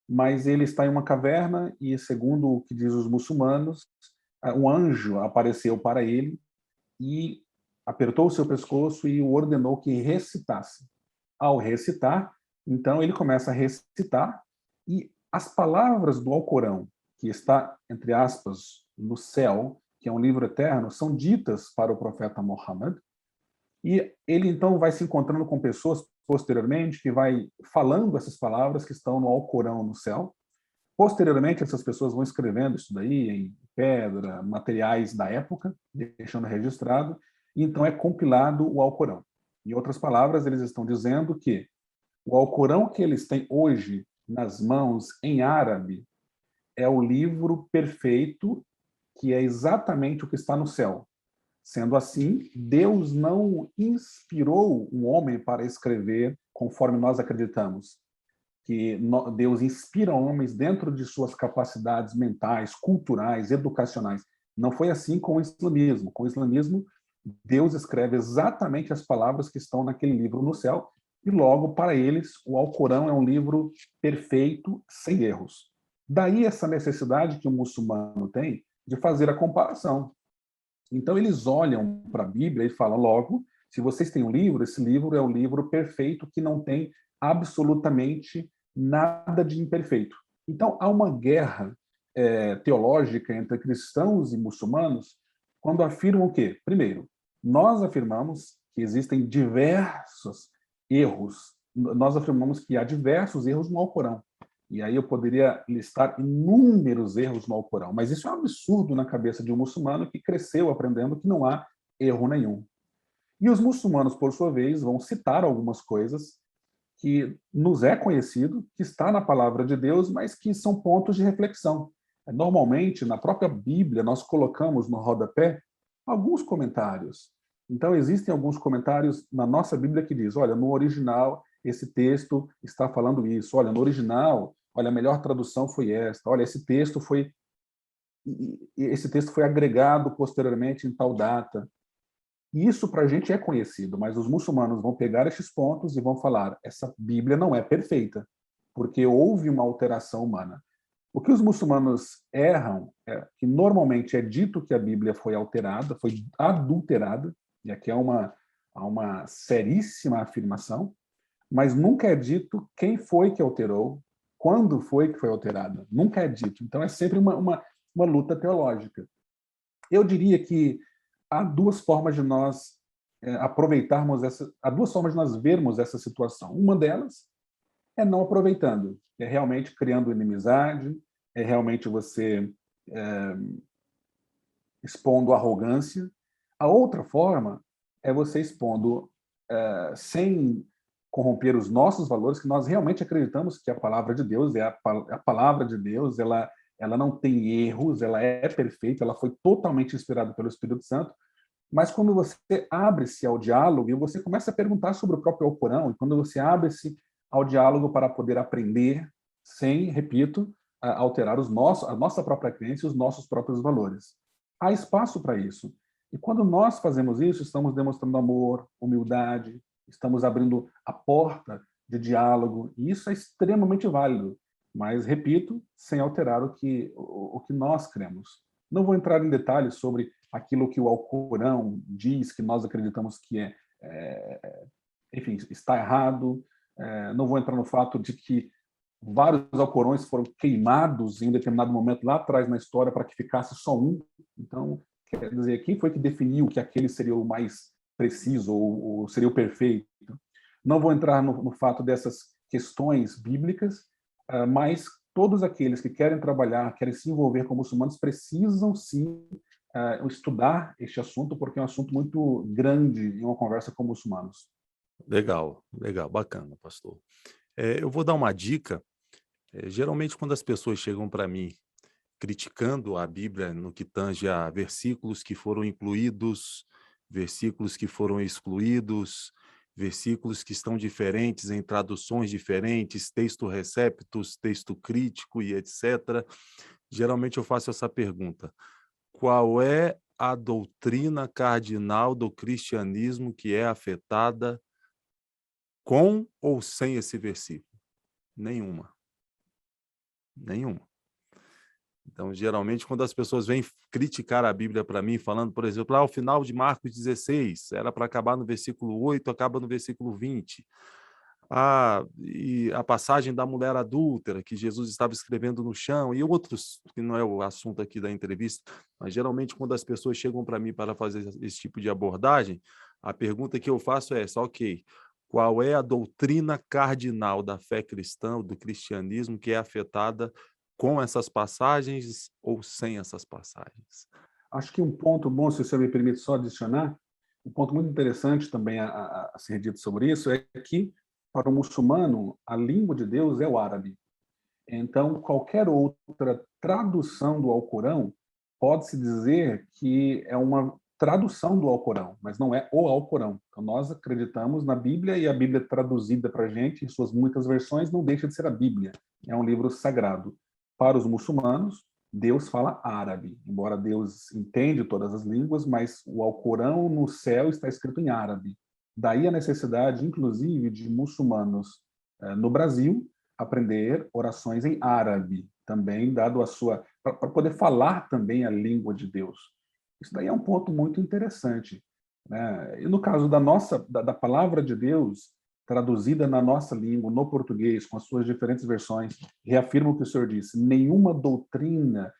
mas ele está em uma caverna e, segundo o que diz os muçulmanos, um anjo apareceu para ele e apertou o seu pescoço e o ordenou que recitasse ao recitar, então ele começa a recitar e as palavras do Alcorão, que está, entre aspas, no céu, que é um livro eterno, são ditas para o profeta Muhammad, e ele então vai se encontrando com pessoas posteriormente que vai falando essas palavras que estão no Alcorão no céu. Posteriormente, essas pessoas vão escrevendo isso daí em pedra, materiais da época, deixando registrado, e então é compilado o Alcorão. Em outras palavras, eles estão dizendo que o Alcorão que eles têm hoje nas mãos em árabe é o livro perfeito, que é exatamente o que está no céu. Sendo assim, Deus não inspirou um homem para escrever conforme nós acreditamos, que Deus inspira homens dentro de suas capacidades mentais, culturais, educacionais. Não foi assim com o islamismo. Com o islamismo, Deus escreve exatamente as palavras que estão naquele livro no céu, e logo, para eles, o Alcorão é um livro perfeito, sem erros. Daí essa necessidade que o muçulmano tem de fazer a comparação. Então, eles olham para a Bíblia e falam logo, se vocês têm um livro, esse livro é o livro perfeito que não tem absolutamente nada de imperfeito. Então, há uma guerra teológica entre cristãos e muçulmanos quando afirmam o quê? Primeiro, nós afirmamos que existem diversos erros. Nós afirmamos que há diversos erros no Alcorão. E aí eu poderia listar inúmeros erros no Alcorão, mas isso é um absurdo na cabeça de um muçulmano que cresceu aprendendo que não há erro nenhum. E os muçulmanos, por sua vez, vão citar algumas coisas que nos é conhecido, que está na palavra de Deus, mas que são pontos de reflexão. Normalmente, na própria Bíblia, nós colocamos no rodapé alguns comentários. Então, existem alguns comentários na nossa Bíblia que diz, olha, no original, esse texto está falando isso. Olha, no original, olha, a melhor tradução foi esta. Olha, esse texto foi agregado posteriormente em tal data. E isso para a gente é conhecido, mas os muçulmanos vão pegar esses pontos e vão falar, essa Bíblia não é perfeita, porque houve uma alteração humana. O que os muçulmanos erram é que normalmente é dito que a Bíblia foi alterada, foi adulterada, e aqui há uma seríssima afirmação, mas nunca é dito quem foi que alterou, quando foi que foi alterada. Nunca é dito. Então é sempre uma luta teológica. Eu diria que há duas formas de nós aproveitarmos há duas formas de nós vermos essa situação. Uma delas é não aproveitando, é realmente criando inimizade, é realmente você expondo arrogância. A outra forma é você expondo sem corromper os nossos valores, que nós realmente acreditamos que a palavra de Deus é a palavra de Deus, ela não tem erros, ela é perfeita, ela foi totalmente inspirada pelo Espírito Santo, mas quando você abre-se ao diálogo e você começa a perguntar sobre o próprio Alcorão, e quando você abre-se ao diálogo para poder aprender, sem, repito, alterar a nossa própria crença e os nossos próprios valores. Há espaço para isso. E quando nós fazemos isso, estamos demonstrando amor, humildade, estamos abrindo a porta de diálogo, e isso é extremamente válido. Mas, repito, sem alterar o que nós cremos. Não vou entrar em detalhes sobre aquilo que o Alcorão diz, que nós acreditamos que enfim, está errado. Não vou entrar no fato de que vários Alcorões foram queimados em um determinado momento lá atrás na história para que ficasse só um. Então, quer dizer, quem foi que definiu que aquele seria o mais preciso ou seria o perfeito? Não vou entrar no fato dessas questões bíblicas, mas todos aqueles que querem trabalhar, querem se envolver com muçulmanos, precisam sim estudar este assunto, porque é um assunto muito grande em uma conversa com muçulmanos. Legal, legal, bacana, pastor. Eu vou dar uma dica. Geralmente, quando as pessoas chegam para mim criticando a Bíblia no que tange a versículos que foram incluídos, versículos que foram excluídos, versículos que estão diferentes em traduções diferentes, texto receptus, texto crítico e etc. Geralmente eu faço essa pergunta: qual é a doutrina cardinal do cristianismo que é afetada com ou sem esse versículo? Nenhuma. Nenhuma. Então, geralmente, quando as pessoas vêm criticar a Bíblia para mim, falando, por exemplo, o final de Marcos 16 era para acabar no versículo 8, acaba no versículo 20. e a passagem da mulher adúltera, que Jesus estava escrevendo no chão, e outros, que não é o assunto aqui da entrevista, mas geralmente quando as pessoas chegam para mim para fazer esse tipo de abordagem, a pergunta que eu faço é essa: ok, qual é a doutrina cardinal da fé cristã, do cristianismo, que é afetada com essas passagens ou sem essas passagens? Acho que um ponto bom, se você me permite só adicionar, um ponto muito interessante também a ser dito sobre isso é que, para o muçulmano, a língua de Deus é o árabe. Então, qualquer outra tradução do Alcorão pode-se dizer que é uma tradução do Alcorão, mas não é o Alcorão. Então, nós acreditamos na Bíblia e a Bíblia traduzida para a gente, em suas muitas versões, não deixa de ser a Bíblia. É um livro sagrado. Para os muçulmanos, Deus fala árabe, embora Deus entende todas as línguas, mas o Alcorão no céu está escrito em árabe. Daí a necessidade, inclusive, de muçulmanos no Brasil aprender orações em árabe, também dado a sua para poder falar também a língua de Deus. Isso daí é um ponto muito interessante, né? E no caso da palavra de Deus traduzida na nossa língua, no português, com as suas diferentes versões, reafirma o que o senhor disse: nenhuma doutrina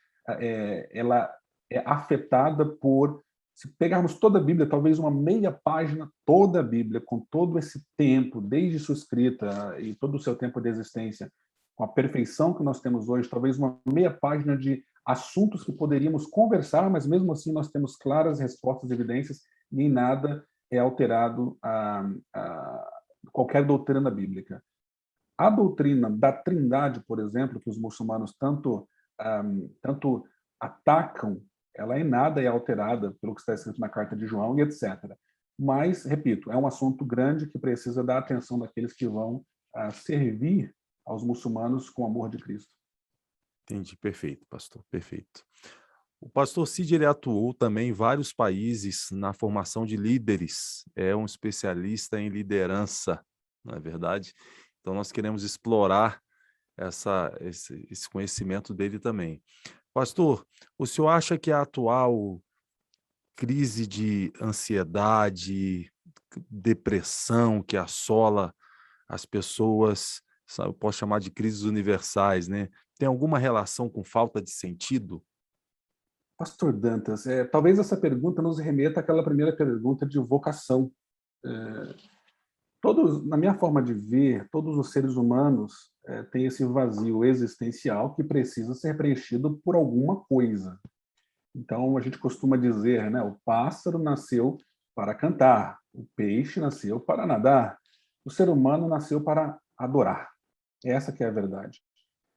ela é afetada por, se pegarmos toda a Bíblia, talvez uma meia página, toda a Bíblia, com todo esse tempo, desde sua escrita e todo o seu tempo de existência, com a perfeição que nós temos hoje, talvez uma meia página de assuntos que poderíamos conversar, mas mesmo assim nós temos claras respostas e evidências, e em nada é alterado qualquer doutrina bíblica. A doutrina da Trindade, por exemplo, que os muçulmanos tanto atacam, ela em nada é alterada pelo que está escrito na Carta de João e etc. Mas, repito, é um assunto grande que precisa da atenção daqueles que vão servir aos muçulmanos com o amor de Cristo. Entendi, perfeito, pastor, perfeito. O pastor Cid, ele atuou também em vários países na formação de líderes, é um especialista em liderança, não é verdade? Então, nós queremos explorar esse conhecimento dele também. Pastor, o senhor acha que a atual crise de ansiedade, depressão que assola as pessoas, sabe, eu posso chamar de crises universais, né? Tem alguma relação com falta de sentido? Pastor Dantas, talvez essa pergunta nos remeta àquela primeira pergunta de vocação. Na minha forma de ver, todos os seres humanos têm esse vazio existencial que precisa ser preenchido por alguma coisa. Então, a gente costuma dizer, né, o pássaro nasceu para cantar, o peixe nasceu para nadar, o ser humano nasceu para adorar. Essa que é a verdade.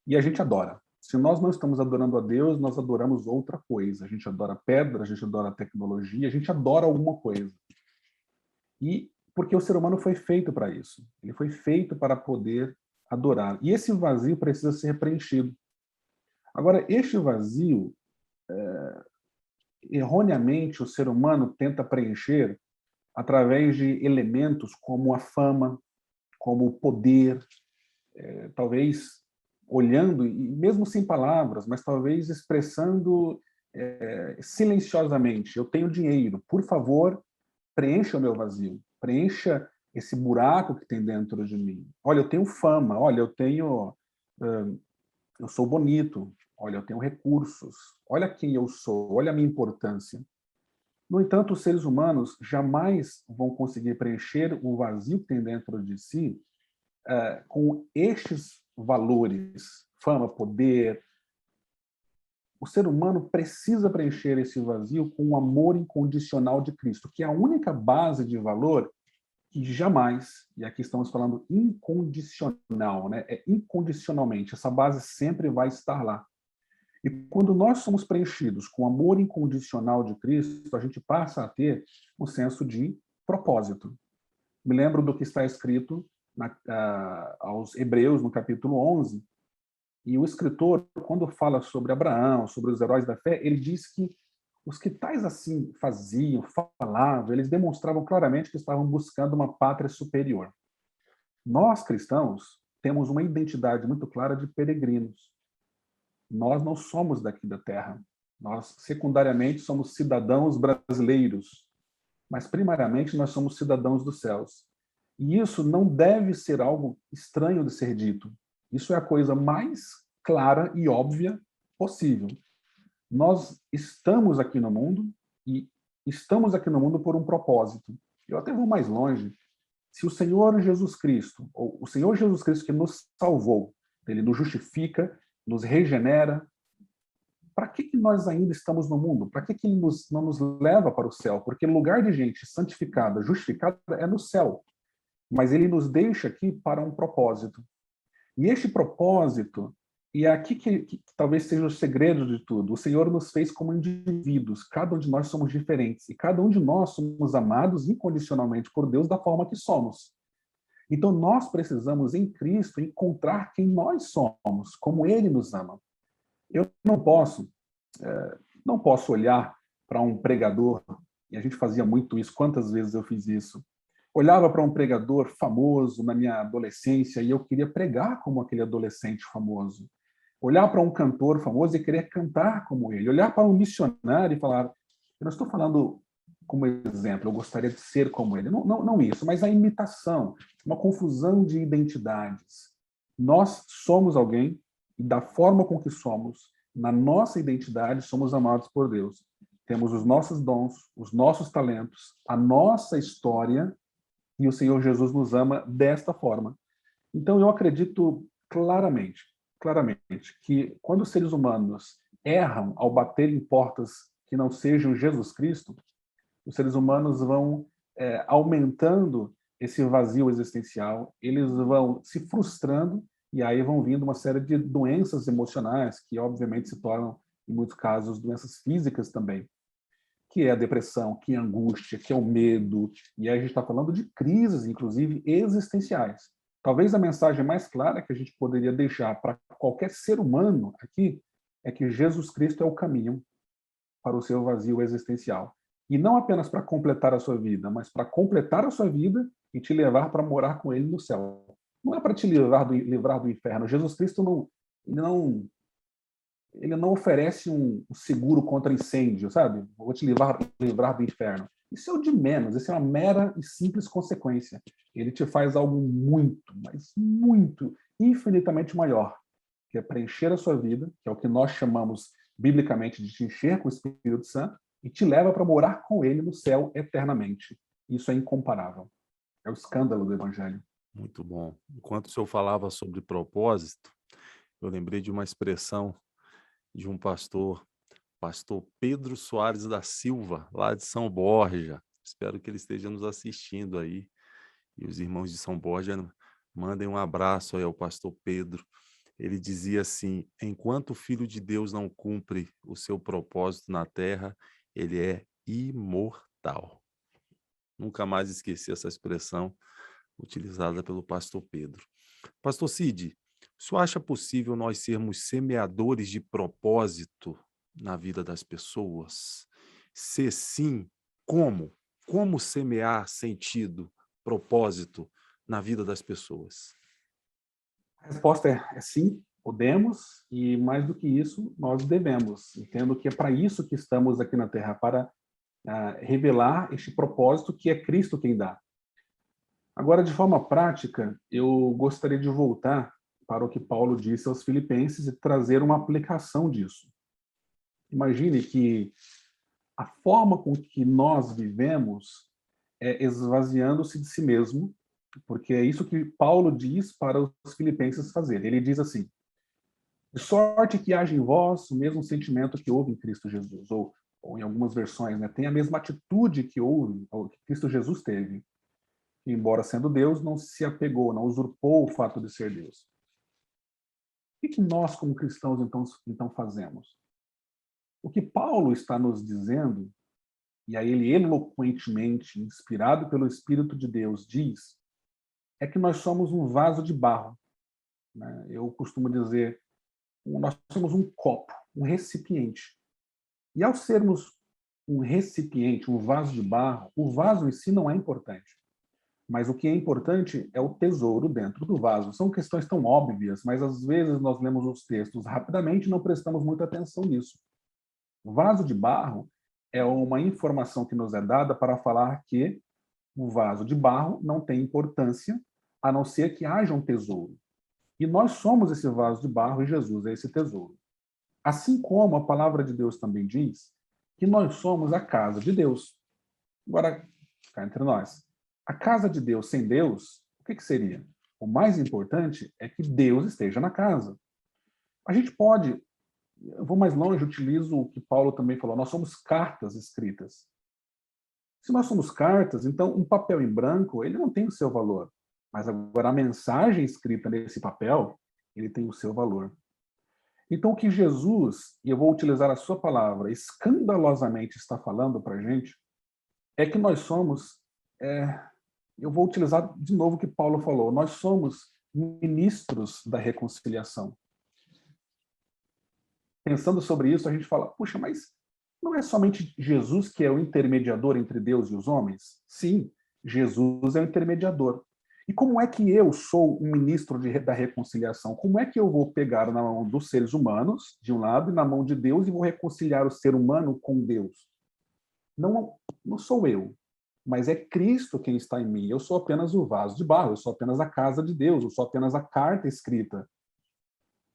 E a gente adora. Se nós não estamos adorando a Deus, nós adoramos outra coisa. A gente adora pedra, a gente adora tecnologia, a gente adora alguma coisa. E porque o ser humano foi feito para isso. Ele foi feito para poder adorar. E esse vazio precisa ser preenchido. Agora, este vazio, erroneamente, o ser humano tenta preencher através de elementos como a fama, como o poder, talvez olhando, e mesmo sem palavras, mas talvez expressando silenciosamente: eu tenho dinheiro, por favor, preencha o meu vazio, preencha esse buraco que tem dentro de mim. Olha, eu tenho fama, olha, eu sou bonito, olha, eu tenho recursos, olha quem eu sou, olha a minha importância. No entanto, os seres humanos jamais vão conseguir preencher o vazio que tem dentro de si com estes valores, fama, poder. O ser humano precisa preencher esse vazio com o amor incondicional de Cristo, que é a única base de valor que jamais, e aqui estamos falando incondicional, né? É incondicionalmente, essa base sempre vai estar lá. E quando nós somos preenchidos com o amor incondicional de Cristo, a gente passa a ter um senso de propósito. Me lembro do que está escrito aos Hebreus, no capítulo 11, e o escritor, quando fala sobre Abraão, sobre os heróis da fé, ele diz que os que tais assim faziam, falavam, eles demonstravam claramente que estavam buscando uma pátria superior. Nós, cristãos, temos uma identidade muito clara de peregrinos. Nós não somos daqui da terra. Nós, secundariamente, somos cidadãos brasileiros, mas primariamente nós somos cidadãos dos céus. E isso não deve ser algo estranho de ser dito. Isso é a coisa mais clara e óbvia possível. Nós estamos aqui no mundo e estamos aqui no mundo por um propósito. Eu até vou mais longe. Se o Senhor Jesus Cristo, ou o Senhor Jesus Cristo que nos salvou, ele nos justifica, nos regenera, para que nós ainda estamos no mundo? Para que ele não nos leva para o céu? Porque lugar de gente santificada, justificada, é no céu. Mas ele nos deixa aqui para um propósito. E este propósito, e é aqui que talvez seja o segredo de tudo, o Senhor nos fez como indivíduos, cada um de nós somos diferentes, e cada um de nós somos amados incondicionalmente por Deus da forma que somos. Então nós precisamos, em Cristo, encontrar quem nós somos, como Ele nos ama. Eu não posso olhar para um pregador, e a gente fazia muito isso, quantas vezes eu fiz isso, olhava para um pregador famoso na minha adolescência e eu queria pregar como aquele adolescente famoso. Olhar para um cantor famoso e querer cantar como ele. Olhar para um missionário e falar, eu não estou falando como exemplo, eu gostaria de ser como ele. Não isso, mas a imitação, uma confusão de identidades. Nós somos alguém e da forma com que somos, na nossa identidade, somos amados por Deus. Temos os nossos dons, os nossos talentos, a nossa história, e o Senhor Jesus nos ama desta forma. Então, eu acredito claramente, que quando os seres humanos erram ao bater em portas que não sejam Jesus Cristo, os seres humanos vão aumentando esse vazio existencial, eles vão se frustrando e aí vão vindo uma série de doenças emocionais que, obviamente, se tornam, em muitos casos, doenças físicas também, que é a depressão, que é a angústia, que é o medo. E aí a gente está falando de crises, inclusive, existenciais. Talvez a mensagem mais clara que a gente poderia deixar para qualquer ser humano aqui é que Jesus Cristo é o caminho para o seu vazio existencial. E não apenas para completar a sua vida, mas para completar a sua vida e te levar para morar com Ele no céu. Não é para te livrar do inferno. Jesus Cristo ele não oferece um seguro contra incêndio, sabe? Vou te livrar do inferno. Isso é o de menos, isso é uma mera e simples consequência. Ele te faz algo muito, mas muito, infinitamente maior, que é preencher a sua vida, que é o que nós chamamos biblicamente de te encher com o Espírito Santo, e te leva para morar com ele no céu eternamente. Isso é incomparável. É o escândalo do Evangelho. Muito bom. Enquanto o senhor falava sobre propósito, eu lembrei de uma expressão de um pastor Pedro Soares da Silva, lá de São Borja. Espero que ele esteja nos assistindo aí. E os irmãos de São Borja mandem um abraço aí ao pastor Pedro. Ele dizia assim: enquanto o Filho de Deus não cumpre o seu propósito na terra, ele é imortal. Nunca mais esqueci essa expressão utilizada pelo pastor Pedro. Pastor Cid, o senhor acha possível nós sermos semeadores de propósito na vida das pessoas? Se sim, como? Como semear sentido, propósito na vida das pessoas? A resposta é sim, podemos, e mais do que isso, nós devemos. Entendo que é para isso que estamos aqui na Terra, para revelar este propósito que é Cristo quem dá. Agora, de forma prática, eu gostaria de voltar para o que Paulo disse aos Filipenses e trazer uma aplicação disso. Imagine que a forma com que nós vivemos é esvaziando-se de si mesmo, porque é isso que Paulo diz para os filipenses fazerem. Ele diz assim: de sorte que haja em vós o mesmo sentimento que houve em Cristo Jesus, ou em algumas versões, né, tem a mesma atitude que houve, ou que Cristo Jesus teve, que, embora sendo Deus, não se apegou, não usurpou o fato de ser Deus. O que nós, como cristãos, então fazemos? O que Paulo está nos dizendo, e aí ele eloquentemente, inspirado pelo Espírito de Deus, diz, é que nós somos um vaso de barro. Né? Eu costumo dizer, nós somos um copo, um recipiente. E ao sermos um recipiente, um vaso de barro, o vaso em si não é importante. Mas o que é importante é o tesouro dentro do vaso. São questões tão óbvias, mas às vezes nós lemos os textos rapidamente e não prestamos muita atenção nisso. O vaso de barro é uma informação que nos é dada para falar que O vaso de barro não tem importância, a não ser que haja um tesouro. E nós somos esse vaso de barro e Jesus é esse tesouro. Assim como a palavra de Deus também diz que nós somos a casa de Deus. Agora, cá entre nós, a casa de Deus sem Deus, o que seria? O mais importante é que Deus esteja na casa. A gente pode, eu vou mais longe, utilizo o que Paulo também falou, nós somos cartas escritas. Se nós somos cartas, então um papel em branco, ele não tem o seu valor. Mas agora a mensagem escrita nesse papel, ele tem o seu valor. Então o que Jesus, e eu vou utilizar a sua palavra, escandalosamente está falando para a gente, é que nós somos, eu vou utilizar de novo o que Paulo falou, nós somos ministros da reconciliação. Pensando sobre isso, a gente fala, puxa, mas não é somente Jesus que é o intermediador entre Deus e os homens? Sim, Jesus é o intermediador. E como é que eu sou um ministro da reconciliação? Como é que eu vou pegar na mão dos seres humanos, de um lado, e na mão de Deus, e vou reconciliar o ser humano com Deus? Não sou eu, mas é Cristo quem está em mim. Eu sou apenas o vaso de barro, eu sou apenas a casa de Deus, eu sou apenas a carta escrita.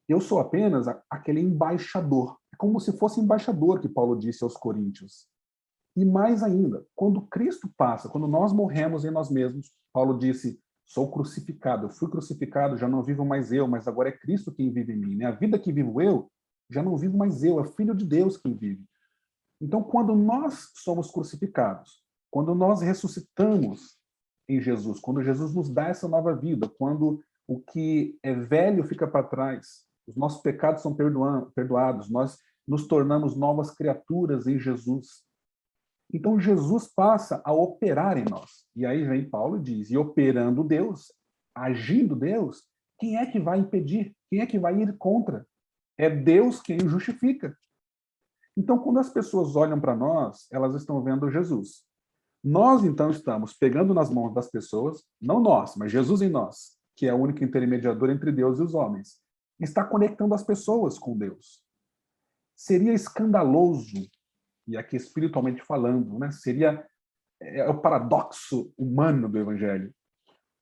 Eu sou apenas aquele embaixador. É como se fosse embaixador que Paulo disse aos Coríntios. E mais ainda, quando Cristo passa, quando nós morremos em nós mesmos, Paulo disse, sou crucificado, eu fui crucificado, já não vivo mais eu, mas agora é Cristo quem vive em mim. Né? A vida que vivo eu, já não vivo mais eu, é o Filho de Deus quem vive. Então, quando nós somos crucificados, quando nós ressuscitamos em Jesus, quando Jesus nos dá essa nova vida, quando o que é velho fica para trás, os nossos pecados são perdoados, nós nos tornamos novas criaturas em Jesus. Então, Jesus passa a operar em nós. E aí vem Paulo e diz, e operando Deus, agindo Deus, quem é que vai impedir? Quem é que vai ir contra? É Deus quem o justifica. Então, quando as pessoas olham para nós, elas estão vendo Jesus. Nós, então, estamos pegando nas mãos das pessoas, não nós, mas Jesus em nós, que é o único intermediador entre Deus e os homens, está conectando as pessoas com Deus. Seria escandaloso, e aqui espiritualmente falando, né, seria o paradoxo humano do Evangelho,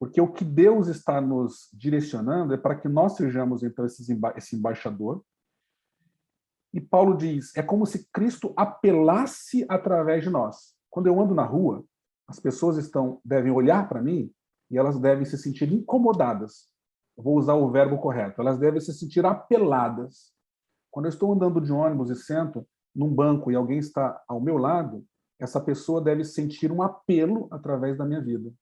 porque o que Deus está nos direcionando é para que nós sejamos, então, esse embaixador. E Paulo diz, é como se Cristo apelasse através de nós. Quando eu ando na rua, as pessoas devem olhar para mim e elas devem se sentir incomodadas. Eu vou usar o verbo correto. Elas devem se sentir apeladas. Quando eu estou andando de ônibus e sento num banco e alguém está ao meu lado, essa pessoa deve sentir um apelo através da minha vida.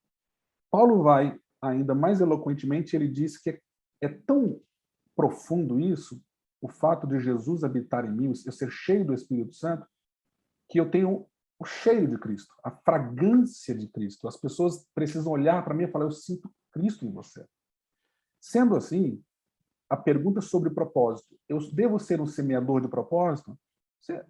Paulo vai ainda mais eloquentemente, ele diz que é tão profundo isso, o fato de Jesus habitar em mim, eu ser cheio do Espírito Santo, que eu tenho o cheiro de Cristo, a fragrância de Cristo. As pessoas precisam olhar para mim e falar, eu sinto Cristo em você. Sendo assim, a pergunta sobre propósito, eu devo ser um semeador de propósito? Você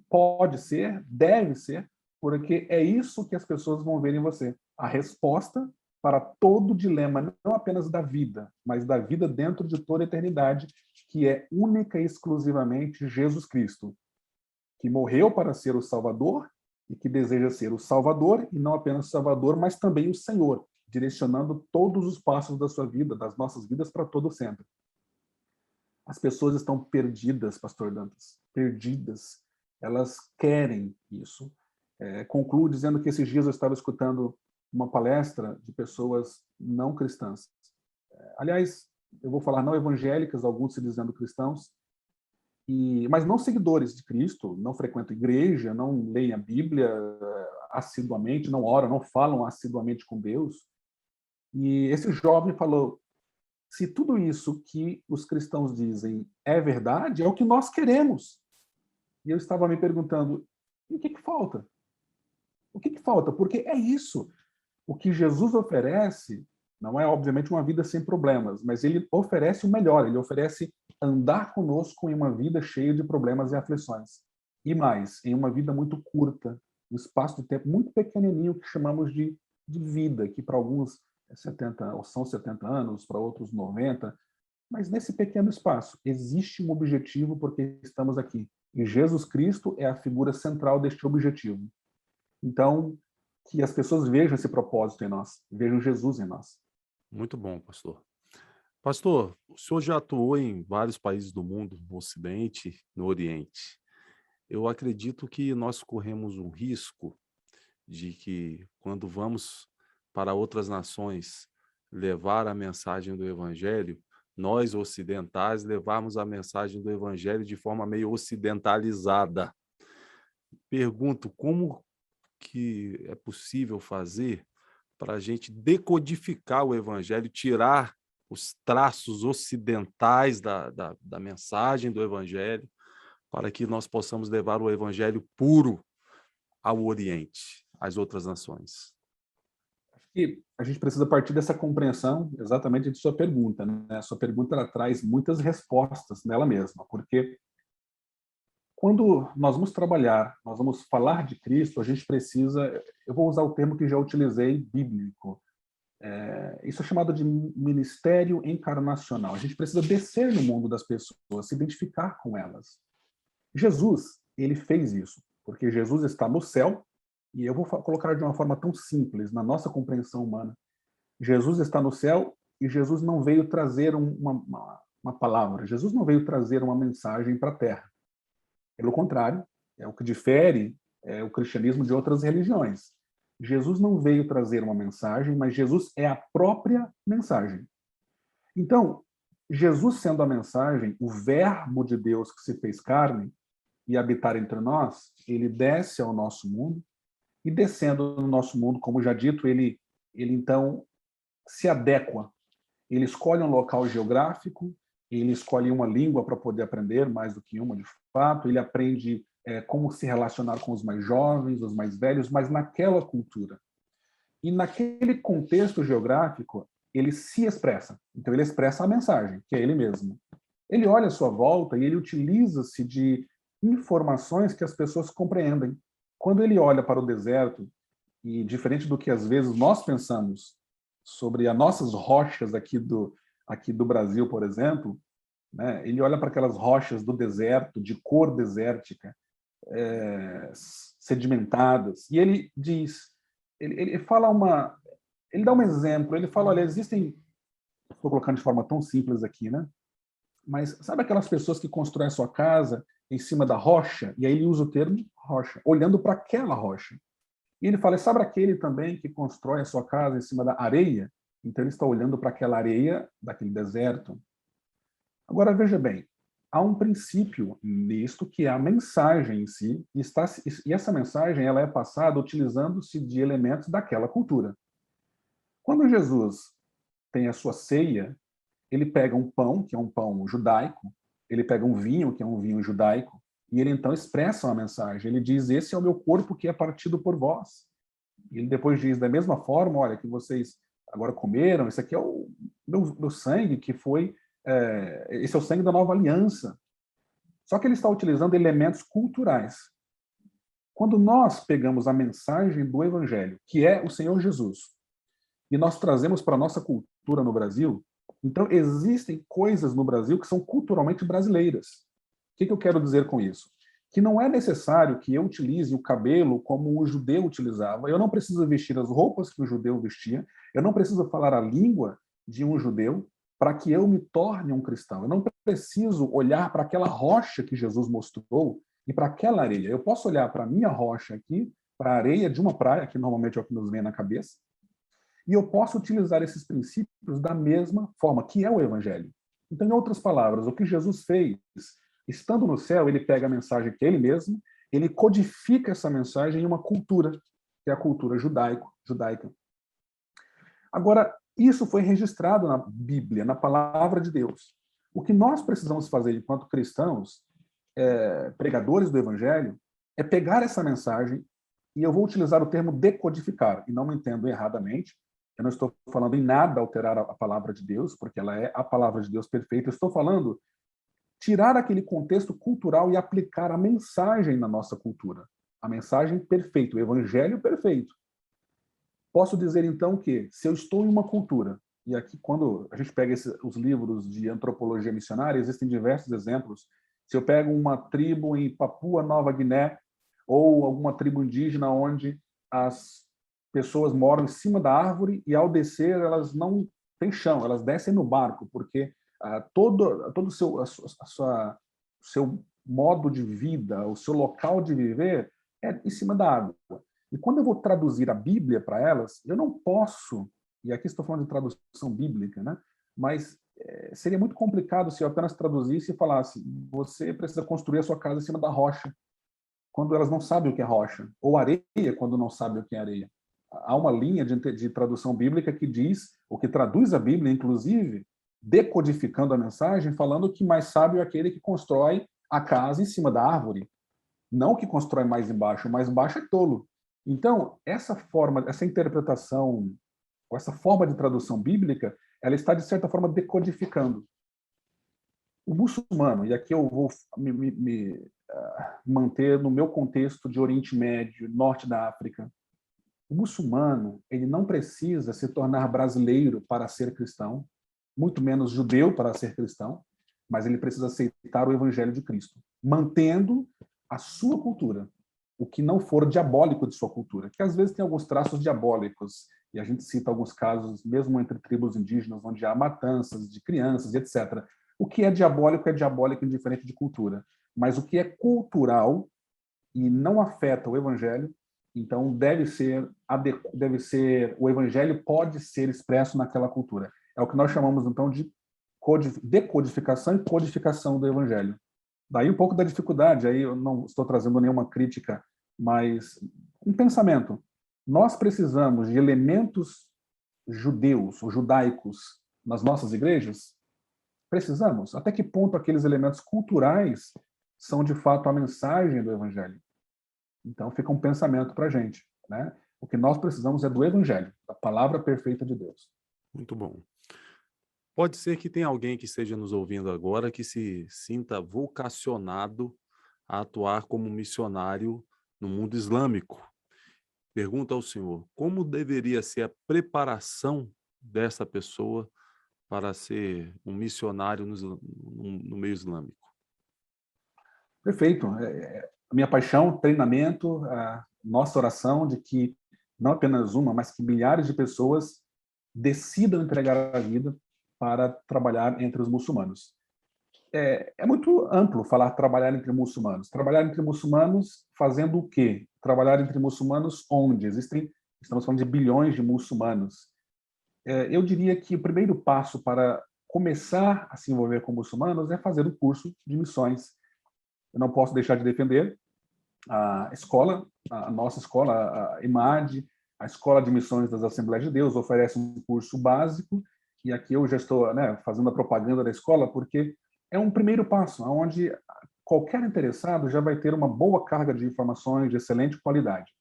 pode ser, deve ser, porque é isso que as pessoas vão ver em você. A resposta para todo dilema, não apenas da vida, mas da vida dentro de toda a eternidade, que é única e exclusivamente Jesus Cristo, que morreu para ser o Salvador e que deseja ser o Salvador, e não apenas o Salvador, mas também o Senhor, direcionando todos os passos da sua vida, das nossas vidas, para todo sempre. As pessoas estão perdidas, pastor Dantas, perdidas. Elas querem isso. Concluo dizendo que esses dias eu estava escutando uma palestra de pessoas não cristãs. Aliás, eu vou falar não evangélicas, alguns se dizendo cristãos, mas não seguidores de Cristo, não frequentam igreja, não leem a Bíblia assiduamente, não oram, não falam assiduamente com Deus. E esse jovem falou, se tudo isso que os cristãos dizem é verdade, é o que nós queremos. E eu estava me perguntando, e o que falta? O que falta? Porque é isso. O que Jesus oferece não é, obviamente, uma vida sem problemas, mas ele oferece o melhor, ele oferece andar conosco em uma vida cheia de problemas e aflições. E mais, em uma vida muito curta, um espaço de tempo muito pequenininho que chamamos de vida, que para alguns é 70, ou são 70 anos, para outros 90, mas nesse pequeno espaço existe um objetivo porque estamos aqui. E Jesus Cristo é a figura central deste objetivo. Então, que as pessoas vejam esse propósito em nós, vejam Jesus em nós. Muito bom, pastor. Pastor, o senhor já atuou em vários países do mundo, no Ocidente, no Oriente. Eu acredito que nós corremos um risco de que, quando vamos para outras nações levar a mensagem do Evangelho, nós ocidentais levarmos a mensagem do Evangelho de forma meio ocidentalizada. Pergunto, como que é possível fazer para a gente decodificar o Evangelho, tirar os traços ocidentais da mensagem do Evangelho, para que nós possamos levar o Evangelho puro ao Oriente, às outras nações? E a gente precisa partir dessa compreensão exatamente de sua pergunta, né? A sua pergunta ela traz muitas respostas nela mesma, porque quando nós vamos trabalhar, nós vamos falar de Cristo, a gente precisa, eu vou usar o termo que já utilizei, bíblico. Isso é chamado de ministério encarnacional. A gente precisa descer no mundo das pessoas, se identificar com elas. Jesus, ele fez isso, porque Jesus está no céu, e eu vou colocar de uma forma tão simples, na nossa compreensão humana. Jesus está no céu e Jesus não veio trazer uma palavra, Jesus não veio trazer uma mensagem para a terra. Pelo contrário, é o que difere o cristianismo de outras religiões. Jesus não veio trazer uma mensagem, mas Jesus é a própria mensagem. Então, Jesus sendo a mensagem, o verbo de Deus que se fez carne e habitar entre nós, ele desce ao nosso mundo, e descendo no nosso mundo, como já dito, ele então se adequa. Ele escolhe um local geográfico, ele escolhe uma língua para poder aprender, mais do que uma, de fato, ele aprende como se relacionar com os mais jovens, os mais velhos, mas naquela cultura. E naquele contexto geográfico, ele se expressa. Então, ele expressa a mensagem, que é ele mesmo. Ele olha à sua volta e ele utiliza-se de informações que as pessoas compreendem. Quando ele olha para o deserto, e diferente do que às vezes nós pensamos sobre as nossas rochas aqui do Brasil, por exemplo, né, ele olha para aquelas rochas do deserto, de cor desértica, sedimentadas, e ele diz, ele fala ele dá um exemplo, ele fala, olha, existem, estou colocando de forma tão simples aqui, né? Mas sabe aquelas pessoas que constroem a sua casa em cima da rocha? E aí ele usa o termo rocha, olhando para aquela rocha. E ele fala, sabe aquele também que constrói a sua casa em cima da areia? Então ele está olhando para aquela areia daquele deserto. Agora veja bem, há um princípio nisto que é a mensagem em si, e essa mensagem ela é passada utilizando-se de elementos daquela cultura. Quando Jesus tem a sua ceia, ele pega um pão, que é um pão judaico, ele pega um vinho, que é um vinho judaico, e ele então expressa uma mensagem. Ele diz, esse é o meu corpo que é partido por vós. E ele depois diz, da mesma forma, olha, que vocês agora comeram, esse aqui é o meu sangue, que foi, esse é o sangue da nova aliança. Só que ele está utilizando elementos culturais. Quando nós pegamos a mensagem do Evangelho, que é o Senhor Jesus, e nós trazemos para a nossa cultura no Brasil, então existem coisas no Brasil que são culturalmente brasileiras. O que eu quero dizer com isso? Que não é necessário que eu utilize o cabelo como o judeu utilizava, eu não preciso vestir as roupas que o judeu vestia, eu não preciso falar a língua de um judeu para que eu me torne um cristão. Eu não preciso olhar para aquela rocha que Jesus mostrou e para aquela areia. Eu posso olhar para a minha rocha aqui, para a areia de uma praia, que normalmente é o que nos vem na cabeça, e eu posso utilizar esses princípios da mesma forma, que é o Evangelho. Então, em outras palavras, o que Jesus fez, estando no céu, ele pega a mensagem que é ele mesmo, ele codifica essa mensagem em uma cultura, que é a cultura judaica. Agora, isso foi registrado na Bíblia, na palavra de Deus. O que nós precisamos fazer enquanto cristãos, pregadores do Evangelho, é pegar essa mensagem, e eu vou utilizar o termo decodificar, e não me entendo erradamente, eu não estou falando em nada alterar a palavra de Deus, porque ela é a palavra de Deus perfeita, eu estou falando tirar aquele contexto cultural e aplicar a mensagem na nossa cultura. A mensagem perfeita, o evangelho perfeito. Posso dizer, então, que se eu estou em uma cultura, e aqui quando a gente pega os livros de antropologia missionária, existem diversos exemplos. Se eu pego uma tribo em Papua Nova Guiné, ou alguma tribo indígena onde pessoas moram em cima da árvore e, ao descer, elas não têm chão, elas descem no barco, porque todo o seu modo de vida, o seu local de viver é em cima da água. E quando eu vou traduzir a Bíblia para elas, eu não posso, e aqui estou falando de tradução bíblica, né? Mas seria muito complicado se eu apenas traduzisse e falasse: você precisa construir a sua casa em cima da rocha, quando elas não sabem o que é rocha, ou areia, quando não sabem o que é areia. Há uma linha de tradução bíblica que diz, ou que traduz a Bíblia, inclusive, decodificando a mensagem, falando que mais sábio é aquele que constrói a casa em cima da árvore, não que constrói mais embaixo. O mais embaixo é tolo. Então, essa forma, essa interpretação, ou essa forma de tradução bíblica, ela está, de certa forma, decodificando. O muçulmano, e aqui eu vou me manter no meu contexto de Oriente Médio, Norte da África, o muçulmano, ele não precisa se tornar brasileiro para ser cristão, muito menos judeu para ser cristão, mas ele precisa aceitar o evangelho de Cristo, mantendo a sua cultura, o que não for diabólico de sua cultura, que às vezes tem alguns traços diabólicos, e a gente cita alguns casos, mesmo entre tribos indígenas, onde há matanças de crianças, etc. O que é diabólico indiferente de cultura, mas o que é cultural e não afeta o evangelho, então o evangelho pode ser expresso naquela cultura. É o que nós chamamos então de decodificação e codificação do evangelho. Daí um pouco da dificuldade, aí eu não estou trazendo nenhuma crítica, mas um pensamento. Nós precisamos de elementos judeus ou judaicos nas nossas igrejas? Precisamos. Até que ponto aqueles elementos culturais são de fato a mensagem do evangelho? Então fica um pensamento para a gente, né? O que nós precisamos é do evangelho, da palavra perfeita de Deus. Muito bom. Pode ser que tenha alguém que esteja nos ouvindo agora que se sinta vocacionado a atuar como missionário no mundo islâmico. Pergunta ao senhor, como deveria ser a preparação dessa pessoa para ser um missionário no meio islâmico? Perfeito. A minha paixão, treinamento, a nossa oração de que não apenas uma, mas que milhares de pessoas decidam entregar a vida para trabalhar entre os muçulmanos. É muito amplo falar trabalhar entre muçulmanos. Trabalhar entre muçulmanos fazendo o quê? Trabalhar entre muçulmanos onde? Estamos falando de bilhões de muçulmanos. Eu diria que o primeiro passo para começar a se envolver com muçulmanos é fazer o curso de missões. Eu não posso deixar de defender a escola, a nossa escola, a EMAD, a Escola de Missões das Assembleias de Deus, oferece um curso básico, e aqui eu já estou, né, fazendo a propaganda da escola, porque é um primeiro passo, onde qualquer interessado já vai ter uma boa carga de informações de excelente qualidade.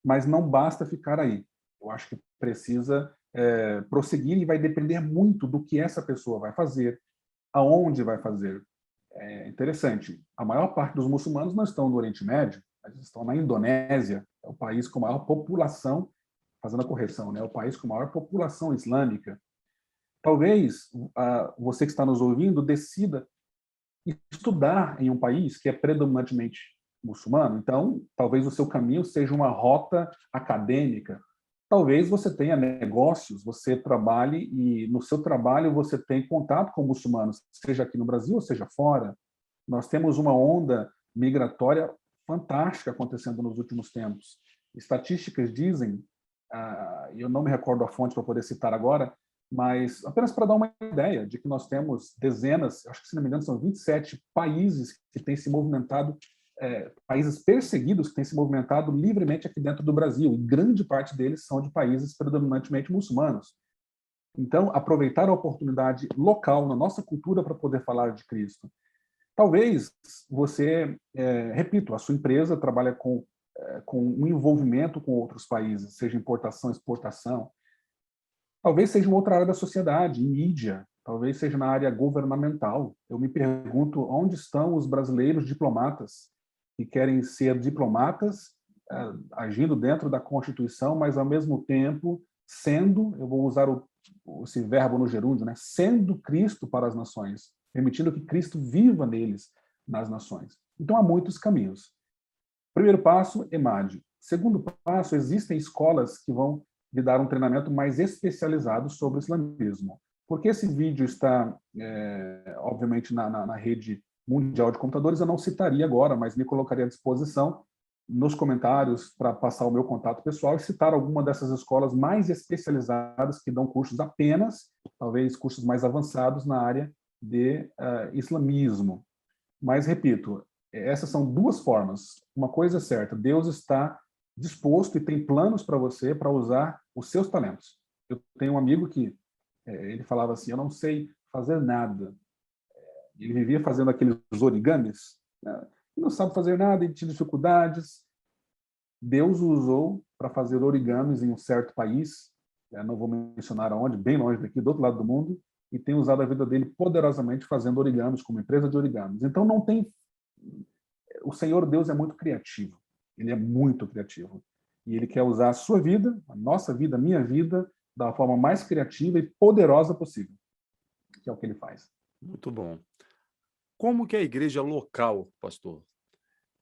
Mas não basta ficar aí. Eu acho que precisa prosseguir, e vai depender muito do que essa pessoa vai fazer, aonde vai fazer. É interessante, a maior parte dos muçulmanos não estão no Oriente Médio, eles estão na Indonésia, é o país com maior população, fazendo a correção, né? É o país com maior população islâmica. Talvez você que está nos ouvindo decida estudar em um país que é predominantemente muçulmano, então talvez o seu caminho seja uma rota acadêmica. Talvez você tenha negócios, você trabalhe e no seu trabalho você tem contato com muçulmanos, seja aqui no Brasil ou seja fora. Nós temos uma onda migratória fantástica acontecendo nos últimos tempos. Estatísticas dizem, eu não me recordo a fonte para poder citar agora, mas apenas para dar uma ideia de que nós temos dezenas, acho que se não me engano são 27 países que têm se movimentado, países perseguidos que têm se movimentado livremente aqui dentro do Brasil, e grande parte deles são de países predominantemente muçulmanos. Então, aproveitar a oportunidade local, na nossa cultura, para poder falar de Cristo. Talvez você, repito, a sua empresa trabalha com um envolvimento com outros países, seja importação, exportação. Talvez seja uma outra área da sociedade, em mídia, talvez seja na área governamental. Eu me pergunto onde estão os brasileiros diplomatas que querem ser diplomatas, agindo dentro da Constituição, mas ao mesmo tempo sendo, eu vou usar esse verbo no gerúndio, né, sendo Cristo para as nações, permitindo que Cristo viva neles, nas nações. Então há muitos caminhos. Primeiro passo, EMAD. Segundo passo, existem escolas que vão lhe dar um treinamento mais especializado sobre o islamismo. Porque esse vídeo está, obviamente, na rede mundial de computadores, eu não citaria agora, mas me colocaria à disposição nos comentários para passar o meu contato pessoal e citar alguma dessas escolas mais especializadas que dão cursos apenas, talvez cursos mais avançados na área de islamismo. Mas, repito, essas são duas formas. Uma coisa é certa, Deus está disposto e tem planos para você para usar os seus talentos. Eu tenho um amigo que ele falava assim, eu não sei fazer nada. Ele vivia fazendo aqueles origamis, né? E não sabe fazer nada, ele tinha dificuldades. Deus o usou para fazer origamis em um certo país, não vou mencionar aonde, bem longe daqui, do outro lado do mundo, e tem usado a vida dele poderosamente fazendo origamis, como empresa de origamis. Então não tem... O Senhor Deus é muito criativo. Ele é muito criativo. E ele quer usar a sua vida, a nossa vida, a minha vida, da forma mais criativa e poderosa possível, que é o que ele faz. Muito bom. Como que a igreja local, pastor,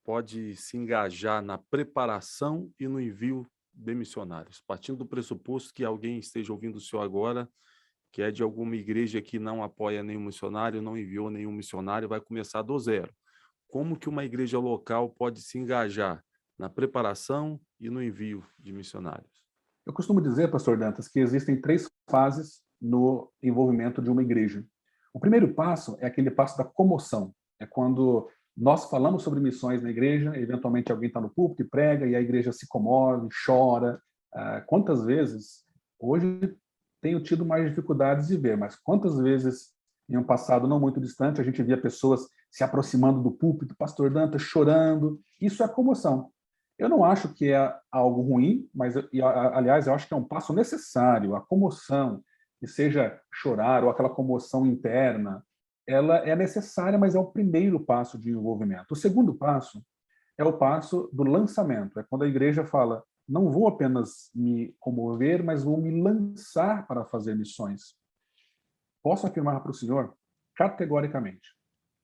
pode se engajar na preparação e no envio de missionários? Partindo do pressuposto que alguém esteja ouvindo o senhor agora, que é de alguma igreja que não apoia nenhum missionário, não enviou nenhum missionário, vai começar do zero. Como que uma igreja local pode se engajar na preparação e no envio de missionários? Eu costumo dizer, pastor Dantas, que existem 3 fases no envolvimento de uma igreja. O primeiro passo é aquele passo da comoção. É quando nós falamos sobre missões na igreja, eventualmente alguém está no púlpito e prega, e a igreja se comove, chora. Quantas vezes, hoje tenho tido mais dificuldades de ver, mas quantas vezes em um passado não muito distante a gente via pessoas se aproximando do púlpito, pastor Dantas chorando. Isso é comoção. Eu não acho que é algo ruim, mas, aliás, eu acho que é um passo necessário. A comoção, que seja chorar ou aquela comoção interna, ela é necessária, mas é o primeiro passo de envolvimento. O segundo passo é o passo do lançamento. É quando a igreja fala, não vou apenas me comover, mas vou me lançar para fazer missões. Posso afirmar para o senhor, categoricamente,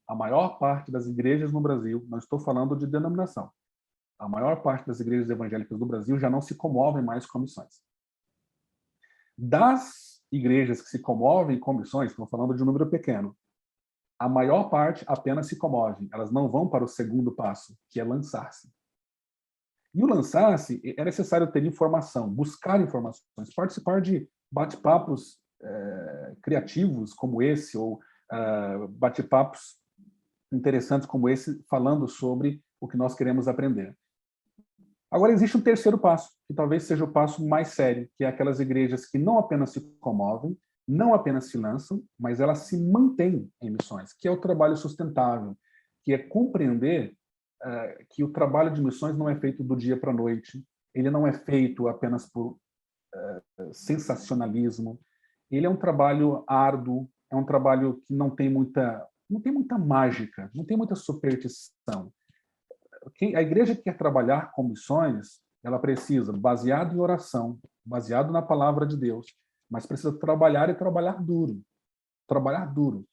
a maior parte das igrejas no Brasil, não estou falando de denominação, a maior parte das igrejas evangélicas do Brasil já não se comovem mais com missões. Das igrejas que se comovem com missões, estamos falando de um número pequeno, a maior parte apenas se comove, elas não vão para o segundo passo, que é lançar-se. E o lançar-se é necessário ter informação, buscar informações, participar de bate-papos criativos como esse, ou bate-papos interessantes como esse, falando sobre o que nós queremos aprender. Agora, existe um terceiro passo, que talvez seja o passo mais sério, que é aquelas igrejas que não apenas se comovem, não apenas se lançam, mas elas se mantêm em missões, que é o trabalho sustentável, que é compreender que o trabalho de missões não é feito do dia para a noite, ele não é feito apenas por sensacionalismo, ele é um trabalho árduo, é um trabalho que não tem muita mágica, não tem muita superstição. A igreja que quer trabalhar com missões, ela precisa, baseado em oração, baseado na palavra de Deus, mas precisa trabalhar e trabalhar duro. Trabalhar duro.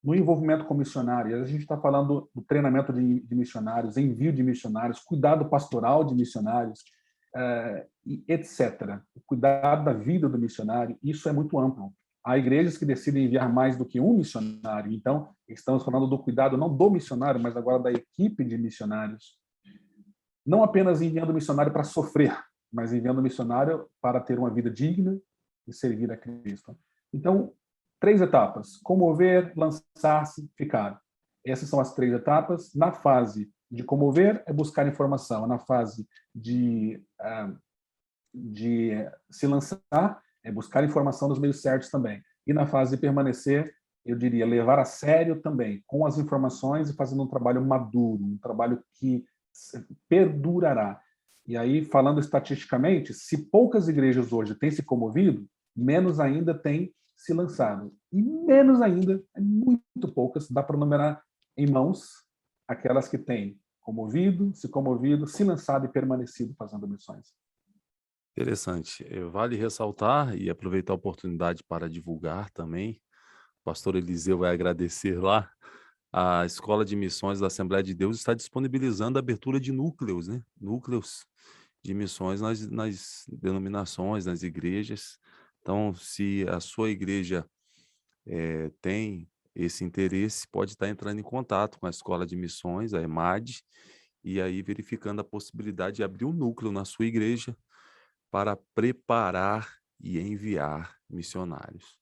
No envolvimento com missionários, a gente está falando do treinamento de missionários, envio de missionários, cuidado pastoral de missionários, etc. O cuidado da vida do missionário, isso é muito amplo. Há igrejas que decidem enviar mais do que um missionário, então estamos falando do cuidado não do missionário, mas agora da equipe de missionários. Não apenas enviando missionário para sofrer, mas enviando missionário para ter uma vida digna e servir a Cristo. Então, 3 etapas: comover, lançar-se, ficar. Essas são as 3 etapas. Na fase de comover, é buscar informação. Na fase de se lançar, é buscar informação nos meios certos também. E na fase de permanecer, eu diria, levar a sério também, com as informações e fazendo um trabalho maduro, um trabalho que perdurará. E aí, falando estatisticamente, se poucas igrejas hoje têm se comovido, menos ainda têm se lançado. E menos ainda, muito poucas, dá para numerar em mãos aquelas que têm comovido, se lançado e permanecido fazendo missões. Interessante. Vale ressaltar e aproveitar a oportunidade para divulgar também. O pastor Eliseu vai agradecer lá. A Escola de Missões da Assembleia de Deus está disponibilizando a abertura de núcleos, né? Núcleos de missões nas denominações, nas igrejas. Então, se a sua igreja tem esse interesse, pode estar entrando em contato com a Escola de Missões, a EMAD, e aí verificando a possibilidade de abrir um núcleo na sua igreja para preparar e enviar missionários.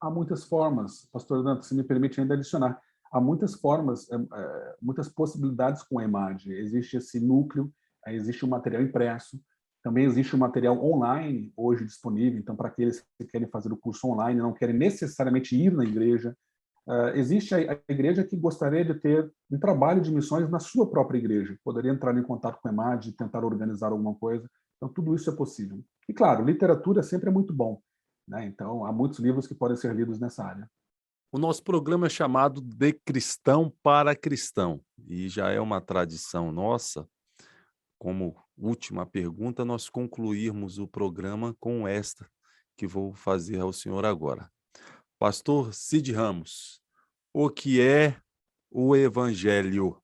Há muitas formas, pastor Dantas, se me permite ainda adicionar, há muitas formas, muitas possibilidades com a EMAD. Existe esse núcleo, existe o material impresso, também existe o material online hoje disponível, então para aqueles que querem fazer o curso online, não querem necessariamente ir na igreja, existe a igreja que gostaria de ter um trabalho de missões na sua própria igreja, poderia entrar em contato com a EMAD, tentar organizar alguma coisa, então tudo isso é possível. E claro, literatura sempre é muito bom, né? Então há muitos livros que podem ser lidos nessa área. O nosso programa é chamado De Cristão para Cristão, e já é uma tradição nossa, como última pergunta, nós concluirmos o programa com esta que vou fazer ao senhor agora. Pastor Cid Ramos, o que é o Evangelho?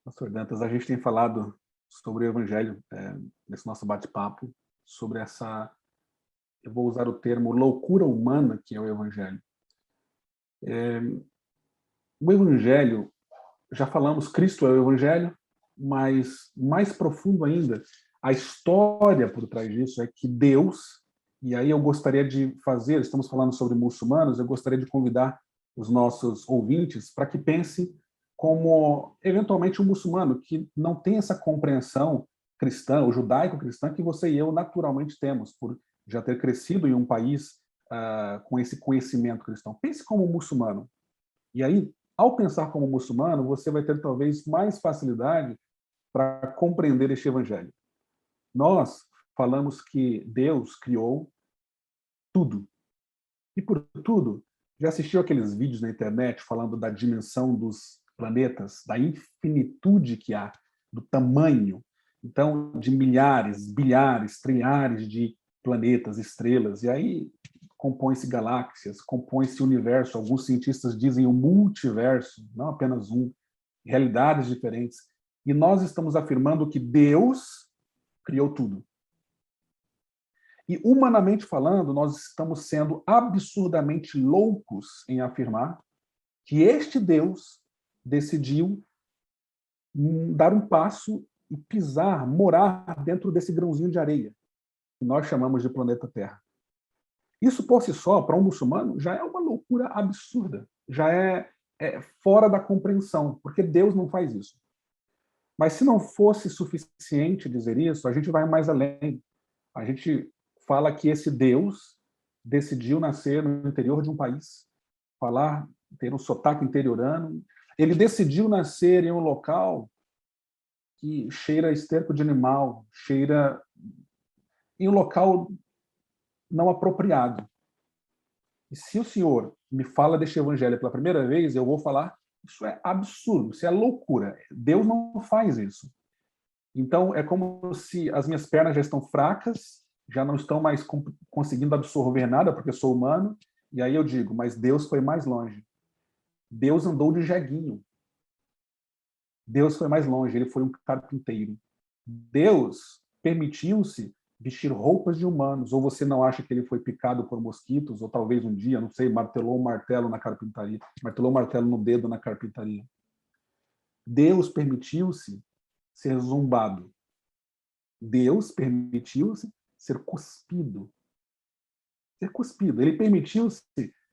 Pastor Dantas, a gente tem falado sobre o Evangelho nesse nosso bate-papo, sobre essa, eu vou usar o termo loucura humana que é o Evangelho. O Evangelho, já falamos, Cristo é o Evangelho, mas mais profundo ainda, a história por trás disso é que Deus, e aí eu gostaria de fazer, estamos falando sobre muçulmanos, eu gostaria de convidar os nossos ouvintes para que pense como, eventualmente, um muçulmano que não tem essa compreensão cristã, ou judaico-cristã, que você e eu naturalmente temos, por já ter crescido em um país com esse conhecimento cristão. Pense como um muçulmano. E aí, ao pensar como muçulmano, você vai ter talvez mais facilidade para compreender este evangelho. Nós falamos que Deus criou tudo. E por tudo, já assistiu aqueles vídeos na internet falando da dimensão dos planetas, da infinitude que há, do tamanho, então, de milhares, bilhares, trilhares de planetas, estrelas, e aí compõe-se galáxias, compõe-se universo, alguns cientistas dizem o multiverso, não apenas um, realidades diferentes. E nós estamos afirmando que Deus criou tudo. E, humanamente falando, nós estamos sendo absurdamente loucos em afirmar que este Deus decidiu dar um passo e pisar, morar dentro desse grãozinho de areia, que nós chamamos de planeta Terra. Isso, por si só, para um muçulmano, já é uma loucura absurda, já é fora da compreensão, porque Deus não faz isso. Mas se não fosse suficiente dizer isso, a gente vai mais além. A gente fala que esse Deus decidiu nascer no interior de um país, ter um sotaque interiorano. Ele decidiu nascer em um local que cheira esterco de animal, cheira em um local não apropriado. E se o senhor me fala deste evangelho pela primeira vez, eu vou falar, isso é absurdo, isso é loucura. Deus não faz isso. Então, é como se as minhas pernas já estão fracas, já não estão mais conseguindo absorver nada, porque eu sou humano, e aí eu digo, mas Deus foi mais longe. Deus andou de jeguinho. Deus foi mais longe, ele foi um carpinteiro. Deus permitiu-se vestir roupas de humanos, ou você não acha que ele foi picado por mosquitos, ou talvez um dia, não sei, martelou um martelo na carpintaria, martelou um martelo no dedo na carpintaria. Deus permitiu-se ser zombado. Deus permitiu-se ser cuspido. Ser cuspido. Ele permitiu-se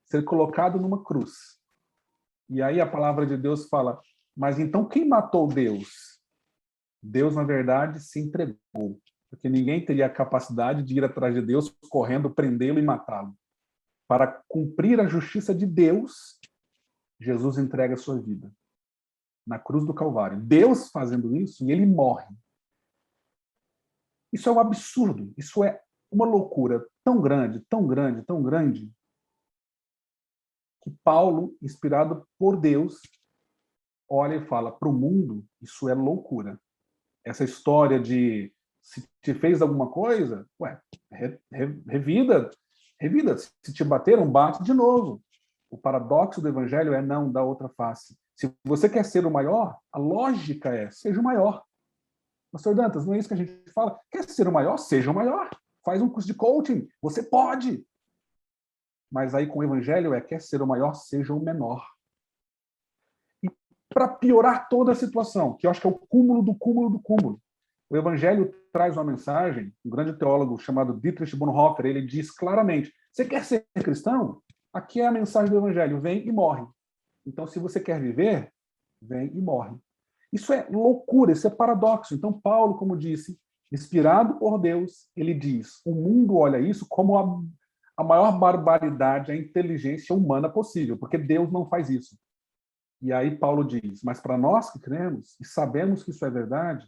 ser colocado numa cruz. E aí a palavra de Deus fala, mas então quem matou Deus? Deus, na verdade, se entregou. Porque ninguém teria a capacidade de ir atrás de Deus, correndo, prendê-lo e matá-lo. Para cumprir a justiça de Deus, Jesus entrega a sua vida na cruz do Calvário. Deus fazendo isso, e ele morre. Isso é um absurdo, isso é uma loucura tão grande, tão grande, tão grande, que Paulo, inspirado por Deus, olha e fala, para o mundo, isso é loucura. Essa história de se te fez alguma coisa, revida. Se te bateram, bate de novo. O paradoxo do evangelho é não dar outra face. Se você quer ser o maior, a lógica é, seja o maior. Pastor Dantas, não é isso que a gente fala? Quer ser o maior? Seja o maior. Faz um curso de coaching. Você pode. Mas aí com o evangelho quer ser o maior? Seja o menor. E para piorar toda a situação, que eu acho que é o cúmulo do cúmulo do cúmulo, o evangelho traz uma mensagem, um grande teólogo chamado Dietrich Bonhoeffer, ele diz claramente, você quer ser cristão? Aqui é a mensagem do evangelho, vem e morre. Então, se você quer viver, vem e morre. Isso é loucura, isso é paradoxo. Então, Paulo, como disse, inspirado por Deus, ele diz, o mundo olha isso como a maior barbaridade, a inteligência humana possível, porque Deus não faz isso. E aí Paulo diz, mas para nós que cremos e sabemos que isso é verdade,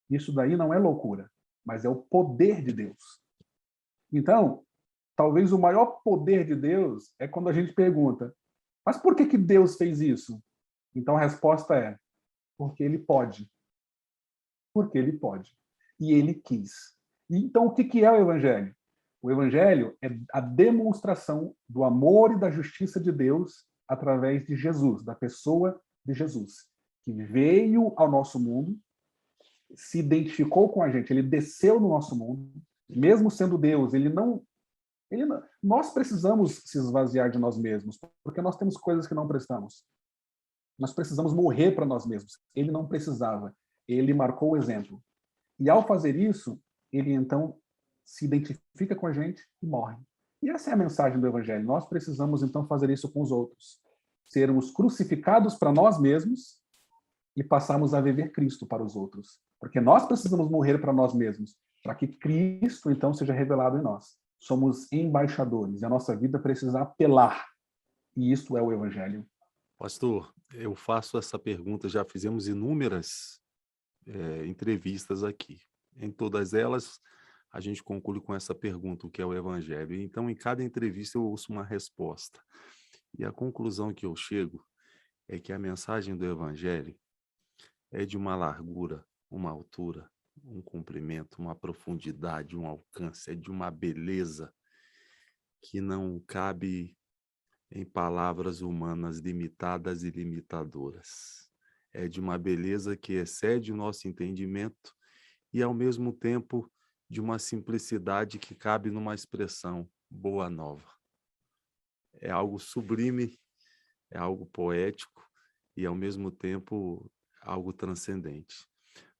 isso daí não é loucura, mas é o poder de Deus. Então, talvez o maior poder de Deus é quando a gente pergunta, mas por que Deus fez isso? Então a resposta é, porque ele pode. Porque ele pode. E ele quis. E então o que é o Evangelho? O Evangelho é a demonstração do amor e da justiça de Deus através de Jesus, da pessoa de Jesus, que veio ao nosso mundo, se identificou com a gente, ele desceu no nosso mundo, mesmo sendo Deus, nós precisamos se esvaziar de nós mesmos, porque nós temos coisas que não prestamos. Nós precisamos morrer para nós mesmos. Ele não precisava. Ele marcou o exemplo. E ao fazer isso, ele então se identifica com a gente e morre. E essa é a mensagem do Evangelho. Nós precisamos então fazer isso com os outros. Sermos crucificados para nós mesmos e passarmos a viver Cristo para os outros. Porque nós precisamos morrer para nós mesmos, para que Cristo então seja revelado em nós. Somos embaixadores e a nossa vida precisa apelar. E isto é o Evangelho. Pastor, eu faço essa pergunta, já fizemos inúmeras entrevistas aqui. Em todas elas, a gente conclui com essa pergunta, o que é o Evangelho. Então, em cada entrevista, eu ouço uma resposta. E a conclusão que eu chego é que a mensagem do Evangelho é de uma largura, uma altura, um comprimento, uma profundidade, um alcance, é de uma beleza que não cabe em palavras humanas limitadas e limitadoras. É de uma beleza que excede o nosso entendimento e, ao mesmo tempo, de uma simplicidade que cabe numa expressão, boa nova. É algo sublime, é algo poético e, ao mesmo tempo, algo transcendente.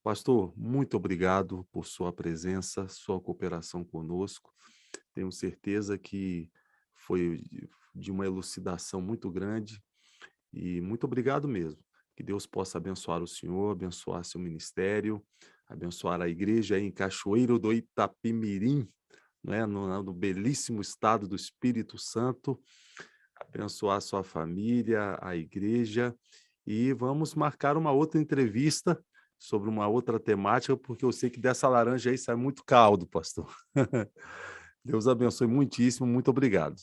Pastor, muito obrigado por sua presença, sua cooperação conosco. Tenho certeza que foi de uma elucidação muito grande e muito obrigado mesmo. Que Deus possa abençoar o senhor, abençoar seu ministério, abençoar a igreja aí em Cachoeiro do Itapemirim, né, no belíssimo estado do Espírito Santo, abençoar sua família, a igreja, e vamos marcar uma outra entrevista sobre uma outra temática, porque eu sei que dessa laranja aí sai muito caldo, pastor. Deus abençoe muitíssimo, muito obrigado.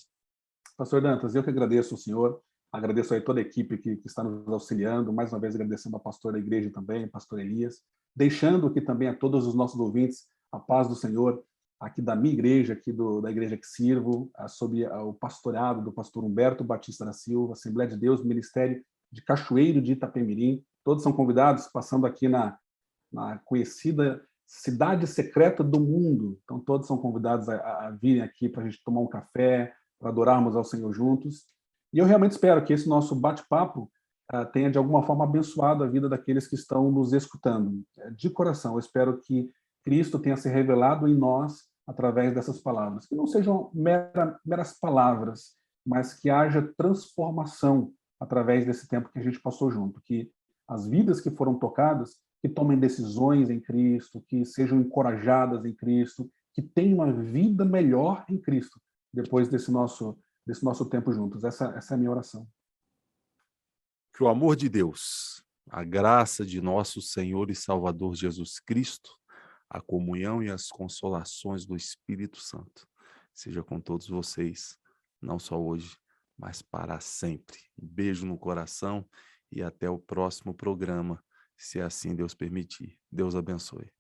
Pastor Dantas, eu que agradeço o senhor, agradeço aí toda a equipe que está nos auxiliando, mais uma vez agradecendo ao pastor da igreja também, pastor Elias, deixando aqui também a todos os nossos ouvintes a paz do Senhor, aqui da minha igreja, aqui da igreja que sirvo, sob o pastorado do pastor Humberto Batista da Silva, Assembleia de Deus, Ministério de Cachoeiro de Itapemirim, todos são convidados, passando aqui na conhecida cidade secreta do mundo, então todos são convidados a virem aqui para a gente tomar um café, para adorarmos ao Senhor juntos. E eu realmente espero que esse nosso bate-papo tenha, de alguma forma, abençoado a vida daqueles que estão nos escutando. De coração, eu espero que Cristo tenha se revelado em nós através dessas palavras. Que não sejam meras palavras, mas que haja transformação através desse tempo que a gente passou junto. Que as vidas que foram tocadas, que tomem decisões em Cristo, que sejam encorajadas em Cristo, que tenham uma vida melhor em Cristo, depois desse nosso tempo juntos. Essa é a minha oração. Que o amor de Deus, a graça de nosso Senhor e Salvador Jesus Cristo, a comunhão e as consolações do Espírito Santo seja com todos vocês, não só hoje, mas para sempre. Um beijo no coração e até o próximo programa, se assim Deus permitir. Deus abençoe.